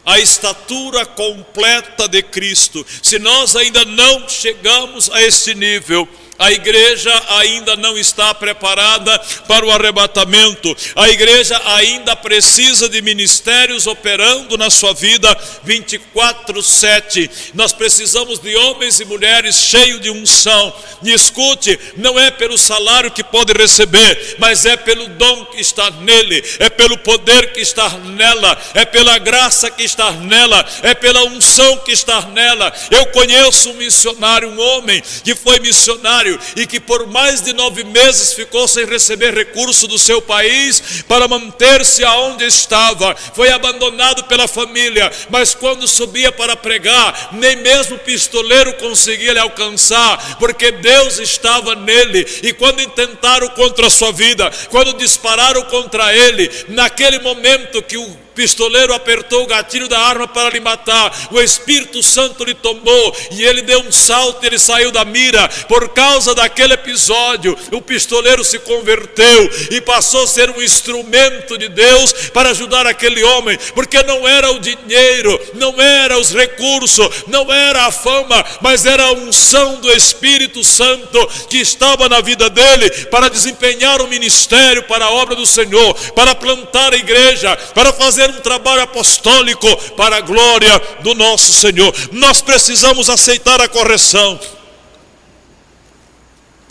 à estatura completa de Cristo. Se nós ainda não chegamos a esse nível, a igreja ainda não está preparada para o arrebatamento. A igreja ainda precisa de ministérios operando na sua vida 24/7. Nós precisamos de homens e mulheres cheios de unção. E escute, não é pelo salário que pode receber, mas é pelo dom que está nele, é pelo poder que está nela, é pela graça que está nela, é pela unção que está nela. Eu conheço um missionário, um homem que foi missionário e que por mais de 9 meses ficou sem receber recurso do seu país para manter-se aonde estava. Foi abandonado pela família, mas quando subia para pregar, nem mesmo o pistoleiro conseguia lhe alcançar, porque Deus estava nele. E quando intentaram contra a sua vida, quando dispararam contra ele, naquele momento que o pistoleiro apertou o gatilho da arma para lhe matar, o Espírito Santo lhe tomou e ele deu um salto, ele saiu da mira. Por causa daquele episódio, o pistoleiro se converteu e passou a ser um instrumento de Deus para ajudar aquele homem, porque não era o dinheiro, não era os recursos, não era a fama, mas era a unção do Espírito Santo que estava na vida dele para desempenhar o ministério para a obra do Senhor, para plantar a igreja, para fazer um trabalho apostólico para a glória do nosso Senhor. Nós precisamos aceitar a correção.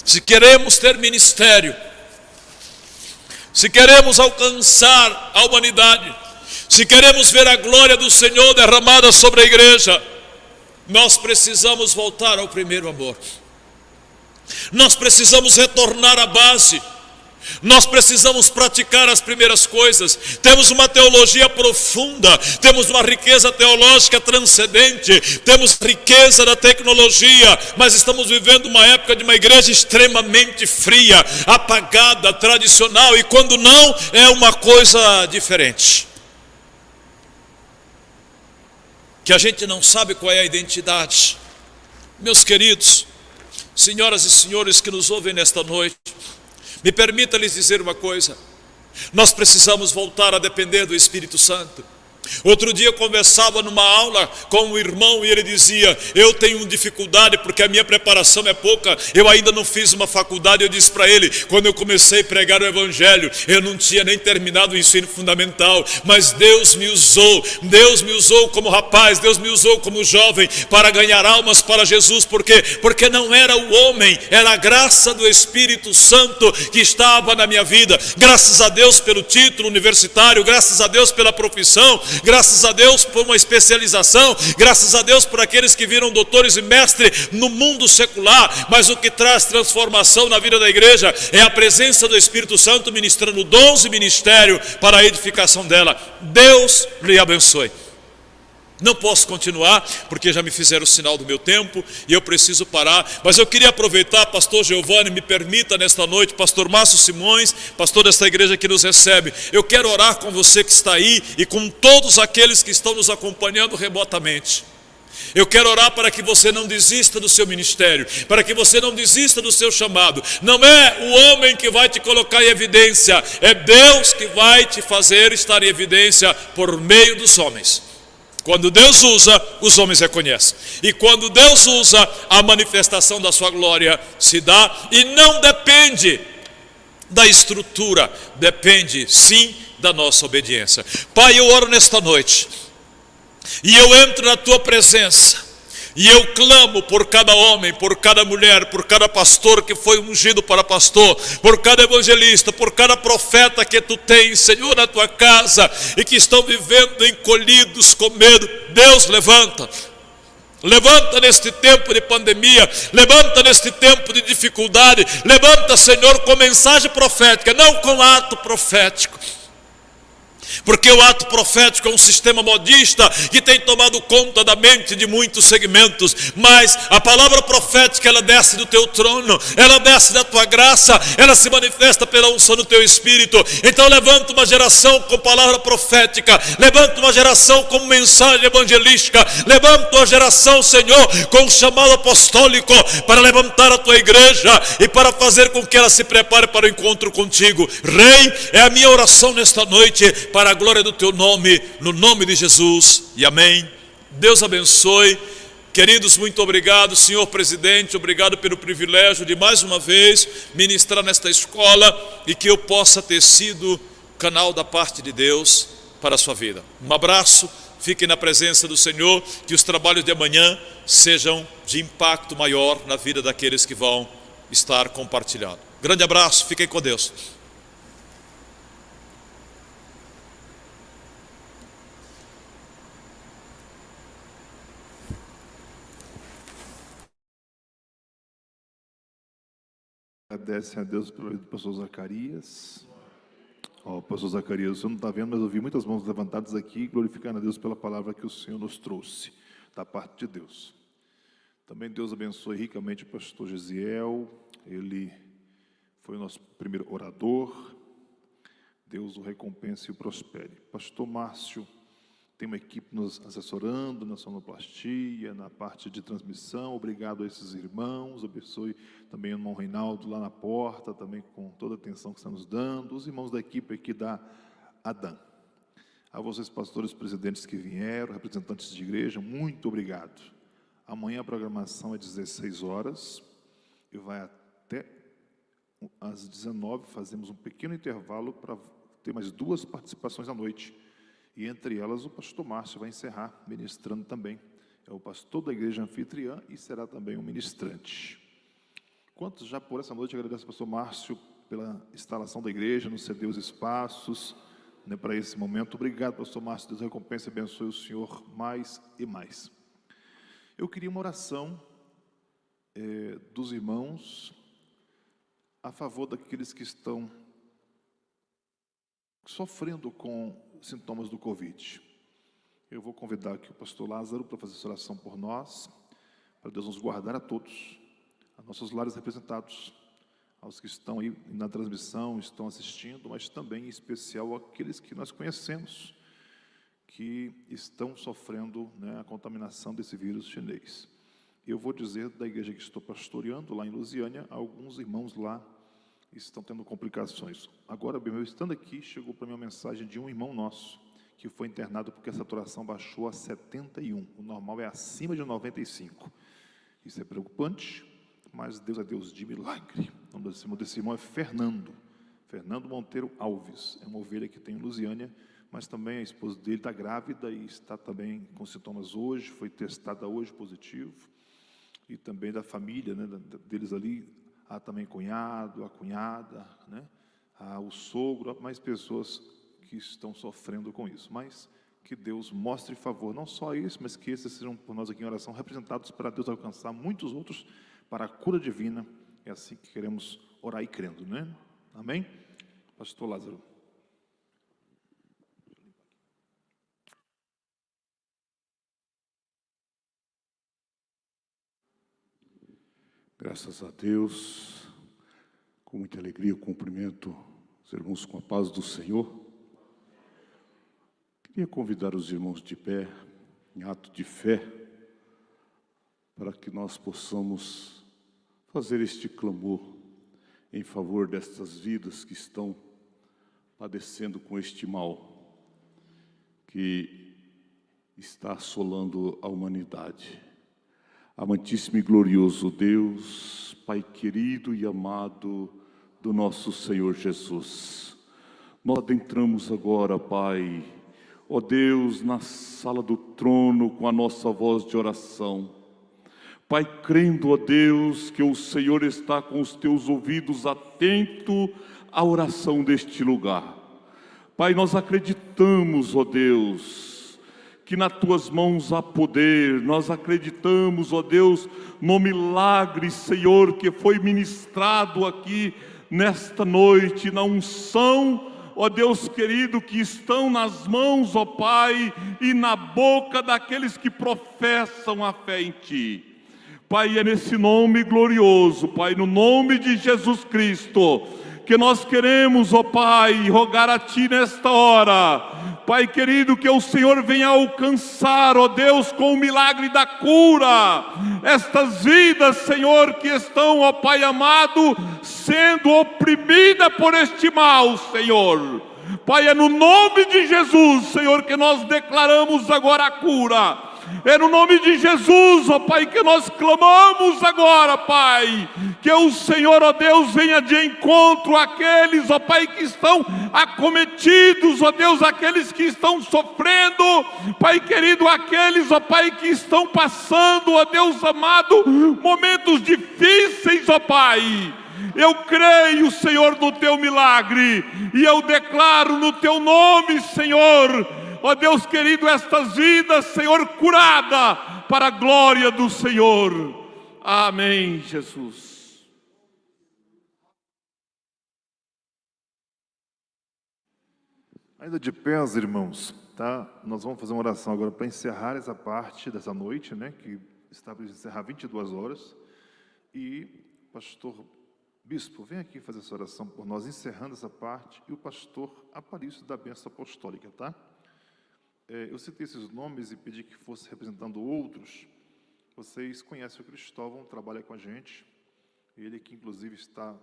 Se queremos ter ministério, se queremos alcançar a humanidade, se queremos ver a glória do Senhor derramada sobre a igreja, nós precisamos voltar ao primeiro amor. Nós precisamos retornar à base. Nós precisamos praticar as primeiras coisas. Temos uma teologia profunda, temos uma riqueza teológica transcendente, temos riqueza da tecnologia, mas estamos vivendo uma época de uma igreja extremamente fria, apagada, tradicional, e quando não, é uma coisa diferente. Que a gente não sabe qual é a identidade. Meus queridos, senhoras e senhores que nos ouvem nesta noite, me permita lhes dizer uma coisa: nós precisamos voltar a depender do Espírito Santo. Outro dia eu conversava numa aula com um irmão e ele dizia: eu tenho dificuldade porque a minha preparação é pouca, eu ainda não fiz uma faculdade. Eu disse para ele: quando eu comecei a pregar o Evangelho, eu não tinha nem terminado o ensino fundamental, mas Deus me usou como rapaz, Deus me usou como jovem para ganhar almas para Jesus. Por quê? Porque não era o homem, era a graça do Espírito Santo que estava na minha vida. Graças a Deus pelo título universitário, graças a Deus pela profissão, graças a Deus por uma especialização, graças a Deus por aqueles que viram doutores e mestres no mundo secular, mas o que traz transformação na vida da igreja é a presença do Espírito Santo ministrando dons e ministério para a edificação dela. Deus lhe abençoe. Não posso continuar, porque já me fizeram o sinal do meu tempo e eu preciso parar, mas eu queria aproveitar, pastor Giovanni, me permita nesta noite, pastor Márcio Simões, pastor desta igreja que nos recebe, eu quero orar com você que está aí e com todos aqueles que estão nos acompanhando remotamente. Eu quero orar para que você não desista do seu ministério, para que você não desista do seu chamado. Não é o homem que vai te colocar em evidência, é Deus que vai te fazer estar em evidência por meio dos homens. Quando Deus usa, os homens reconhecem. E quando Deus usa, a manifestação da sua glória se dá. E não depende da estrutura, depende sim da nossa obediência. Pai, eu oro nesta noite, e eu entro na tua presença, e eu clamo por cada homem, por cada mulher, por cada pastor que foi ungido para pastor, por cada evangelista, por cada profeta que tu tens, Senhor, na tua casa, e que estão vivendo encolhidos com medo. Deus, levanta. Levanta neste tempo de pandemia, levanta neste tempo de dificuldade, levanta, Senhor, com mensagem profética, não com ato profético. Porque o ato profético é um sistema modista que tem tomado conta da mente de muitos segmentos, mas a palavra profética, ela desce do teu trono, ela desce da tua graça, ela se manifesta pela unção do teu Espírito. Então levanta uma geração com palavra profética, levanta uma geração com mensagem evangelística, levanta uma geração, Senhor, com chamado apostólico para levantar a tua igreja e para fazer com que ela se prepare para o encontro contigo. Rei, é a minha oração nesta noite, para a glória do teu nome, no nome de Jesus, e amém. Deus abençoe. Queridos, muito obrigado, senhor presidente, obrigado pelo privilégio de mais uma vez ministrar nesta escola, e que eu possa ter sido canal da parte de Deus para a sua vida. Um abraço, fiquem na presença do Senhor, que os trabalhos de amanhã sejam de impacto maior na vida daqueles que vão estar compartilhando. Grande abraço, fiquem com Deus. Agradece a Deus pelo vida do pastor Zacarias. Pastor Zacarias, você não está vendo, mas eu vi muitas mãos levantadas aqui, glorificando a Deus pela palavra que o Senhor nos trouxe, da parte de Deus. Também Deus abençoe ricamente o pastor Gesiel, ele foi o nosso primeiro orador. Deus o recompense e o prospere. Pastor Márcio tem uma equipe nos assessorando na sonoplastia, na parte de transmissão. Obrigado a esses irmãos. Abençoe também o irmão Reinaldo lá na porta, também com toda a atenção que está nos dando. Os irmãos da equipe aqui da Adã. A vocês, pastores, presidentes que vieram, representantes de igreja, muito obrigado. Amanhã a programação é 16 horas e vai até às 19. Fazemos um pequeno intervalo para ter mais 2 participações à noite. E entre elas o pastor Márcio vai encerrar ministrando também. É o pastor da igreja anfitriã e será também um ministrante. Quantos já por essa noite agradecem ao pastor Márcio pela instalação da igreja, nos ceder os espaços, né, para esse momento. Obrigado, pastor Márcio. Deus recompense e abençoe o senhor mais e mais. Eu queria uma oração dos irmãos a favor daqueles que estão sofrendo com sintomas do Covid. Eu vou convidar aqui o pastor Lázaro para fazer essa oração por nós, para Deus nos guardar a todos, a nossos lares representados, aos que estão aí na transmissão, estão assistindo, mas também em especial aqueles que nós conhecemos, que estão sofrendo, né, a contaminação desse vírus chinês. Eu vou dizer da igreja que estou pastoreando, lá em Lusiânia, alguns irmãos lá estão tendo complicações. Agora, bem, eu estando aqui, chegou para mim uma mensagem de um irmão nosso, que foi internado porque a saturação baixou a 71, o normal é acima de 95. Isso é preocupante, mas Deus é Deus de milagre. O nome desse irmão é Fernando Monteiro Alves, é uma ovelha que tem em Lusiânia, mas também a esposa dele está grávida e está também com sintomas hoje, foi testada hoje positivo, e também da família, né, deles ali, há também cunhado, a cunhada, né, há o sogro, há mais pessoas que estão sofrendo com isso, mas que Deus mostre favor, não só isso, mas que esses sejam por nós aqui em oração, representados para Deus alcançar muitos outros para a cura divina. É assim que queremos orar e crendo, né? Amém? Pastor Lázaro. Graças a Deus, com muita alegria eu cumprimento os irmãos com a paz do Senhor. Queria convidar os irmãos de pé, em ato de fé, para que nós possamos fazer este clamor em favor destas vidas que estão padecendo com este mal que está assolando a humanidade. Amantíssimo e glorioso Deus, Pai querido e amado do nosso Senhor Jesus, nós adentramos agora, Pai, ó Deus, na sala do trono com a nossa voz de oração. Pai, crendo, ó Deus, que o Senhor está com os teus ouvidos atento à oração deste lugar. Pai, nós acreditamos, ó Deus, que nas tuas mãos há poder. Nós acreditamos, ó Deus, no milagre, Senhor, que foi ministrado aqui nesta noite, na unção, ó Deus querido, que estão nas mãos, ó Pai, e na boca daqueles que professam a fé em Ti. Pai, é nesse nome glorioso, Pai, no nome de Jesus Cristo, que nós queremos, ó Pai, rogar a Ti nesta hora. Pai querido, que o Senhor venha alcançar, ó Deus, com o milagre da cura, estas vidas, Senhor, que estão, ó Pai amado, sendo oprimida por este mal, Senhor. Pai, é no nome de Jesus, Senhor, que nós declaramos agora a cura. É no nome de Jesus, ó Pai, que nós clamamos agora, Pai, que o Senhor, ó Deus, venha de encontro àqueles, ó Pai, que estão acometidos, ó Deus, aqueles que estão sofrendo, Pai querido, aqueles, ó Pai, que estão passando, ó Deus amado, momentos difíceis, ó Pai. Eu creio, Senhor, no Teu milagre, e eu declaro no Teu nome, Senhor, ó Deus querido, estas vidas, Senhor, curada para a glória do Senhor. Amém, Jesus. Ainda de pé, irmãos, tá? Nós vamos fazer uma oração agora para encerrar essa parte dessa noite, né? Que está para encerrar 22 horas. E pastor Bispo, vem aqui fazer essa oração por nós, encerrando essa parte. E o pastor Aparício da Bênção Apostólica, tá? Eu citei esses nomes e pedi que fosse representando outros. Vocês conhecem o Cristóvão, trabalha com a gente. Ele que inclusive está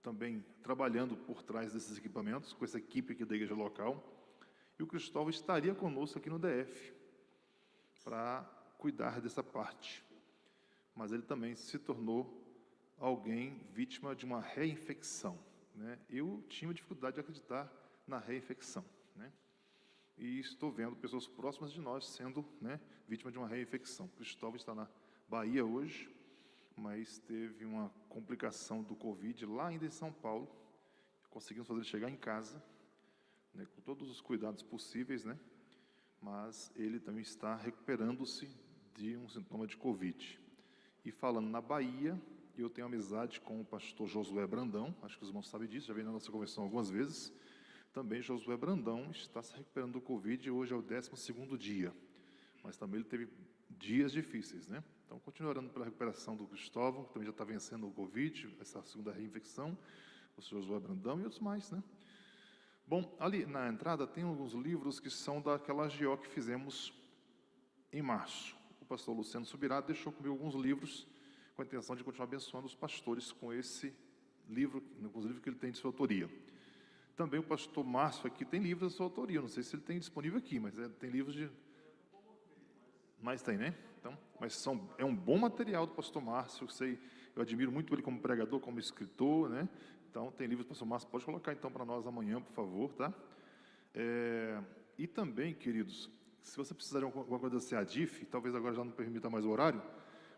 também trabalhando por trás desses equipamentos, com essa equipe aqui da igreja local. E o Cristóvão estaria conosco aqui no DF, para cuidar dessa parte. Mas ele também se tornou alguém vítima de uma reinfecção, né? Eu tinha dificuldade de acreditar na reinfecção, né? E estou vendo pessoas próximas de nós sendo, né, vítima de uma reinfecção. Cristóvão está na Bahia hoje, mas teve uma complicação do Covid lá ainda em São Paulo. Conseguimos fazer ele chegar em casa, né, com todos os cuidados possíveis, né? Mas ele também está recuperando-se de um sintoma de Covid. E falando na Bahia, eu tenho amizade com o pastor Josué Brandão, acho que os irmãos sabem disso, já veio na nossa conversão algumas vezes. Também Josué Brandão está se recuperando do Covid, e hoje é o 12º dia. Mas também ele teve dias difíceis, né? Então, continuo orando pela recuperação do Cristóvão, que também já está vencendo o Covid, essa segunda reinfecção, o senhor Josué Brandão e outros mais, né? Bom, ali na entrada tem alguns livros que são daquela AGO que fizemos em março. O pastor Luciano Subirá deixou comigo alguns livros com a intenção de continuar abençoando os pastores com esse livro, com os livros que ele tem de sua autoria. Também o pastor Márcio aqui tem livros de sua autoria, não sei se ele tem disponível aqui, mas tem livros de... Mas tem, né? Então, mas é um bom material do pastor Márcio, eu admiro muito ele como pregador, como escritor, né? Então, tem livros do pastor Márcio, pode colocar então para nós amanhã, por favor, tá? E também, queridos, se você precisar de alguma coisa da CEADIF, talvez agora já não permita mais o horário,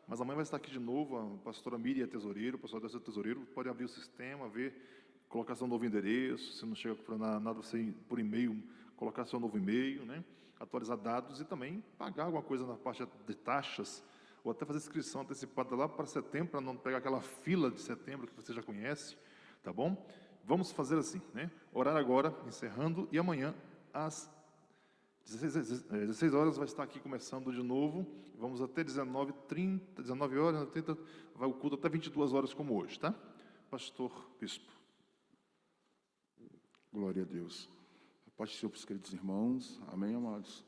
mas amanhã vai estar aqui de novo a pastora Miriam Tesoureiro, o pastor Adélio Tesoureiro, pode abrir o sistema, ver, colocar seu novo endereço, se não chega por nada, você por e-mail, colocar seu novo e-mail, né? Atualizar dados e também pagar alguma coisa na parte de taxas, ou até fazer inscrição antecipada lá para setembro, para não pegar aquela fila de setembro que você já conhece, tá bom? Vamos fazer assim, né? Horário agora, encerrando, e amanhã, às 16 horas, vai estar aqui começando de novo, vamos até 19h30, 19 horas, 30, vai o culto até 22 horas como hoje, tá? Pastor Bispo. Glória a Deus. A paz do Senhor para os queridos irmãos. Amém, amados?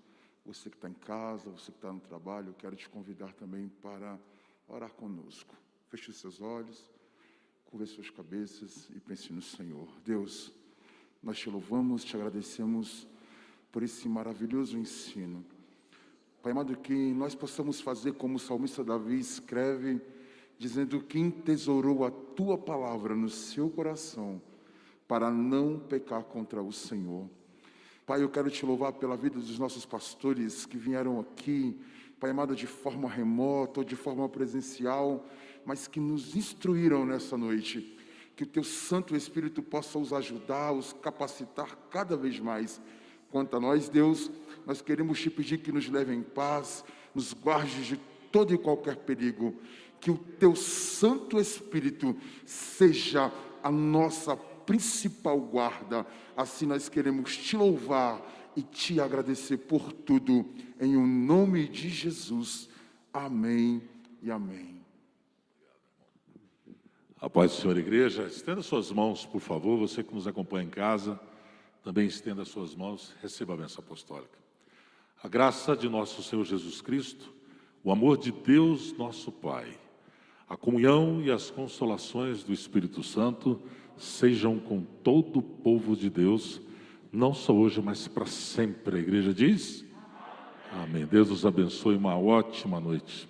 Você que está em casa, você que está no trabalho, eu quero te convidar também para orar conosco. Feche os seus olhos, curve as suas cabeças e pense no Senhor. Deus, nós te louvamos, te agradecemos por esse maravilhoso ensino. Pai amado, que nós possamos fazer como o salmista Davi escreve, dizendo que entesourou a tua palavra no seu coração, para não pecar contra o Senhor. Pai, eu quero te louvar pela vida dos nossos pastores que vieram aqui, Pai amado, de forma remota ou de forma presencial, mas que nos instruíram nessa noite. Que o teu Santo Espírito possa os ajudar, os capacitar cada vez mais. Quanto a nós, Deus, nós queremos te pedir que nos leve em paz, nos guarde de todo e qualquer perigo. Que o teu Santo Espírito seja a nossa principal guarda. Assim nós queremos te louvar e te agradecer por tudo, em o nome de Jesus. Amém e amém. A paz do Senhor, igreja. Estenda suas mãos, por favor. Você que nos acompanha em casa, também estenda suas mãos, receba a bênção apostólica. A graça de nosso Senhor Jesus Cristo, o amor de Deus, nosso Pai, a comunhão e as consolações do Espírito Santo sejam com todo o povo de Deus, não só hoje, mas para sempre. A igreja diz? Amém. Deus os abençoe, uma ótima noite.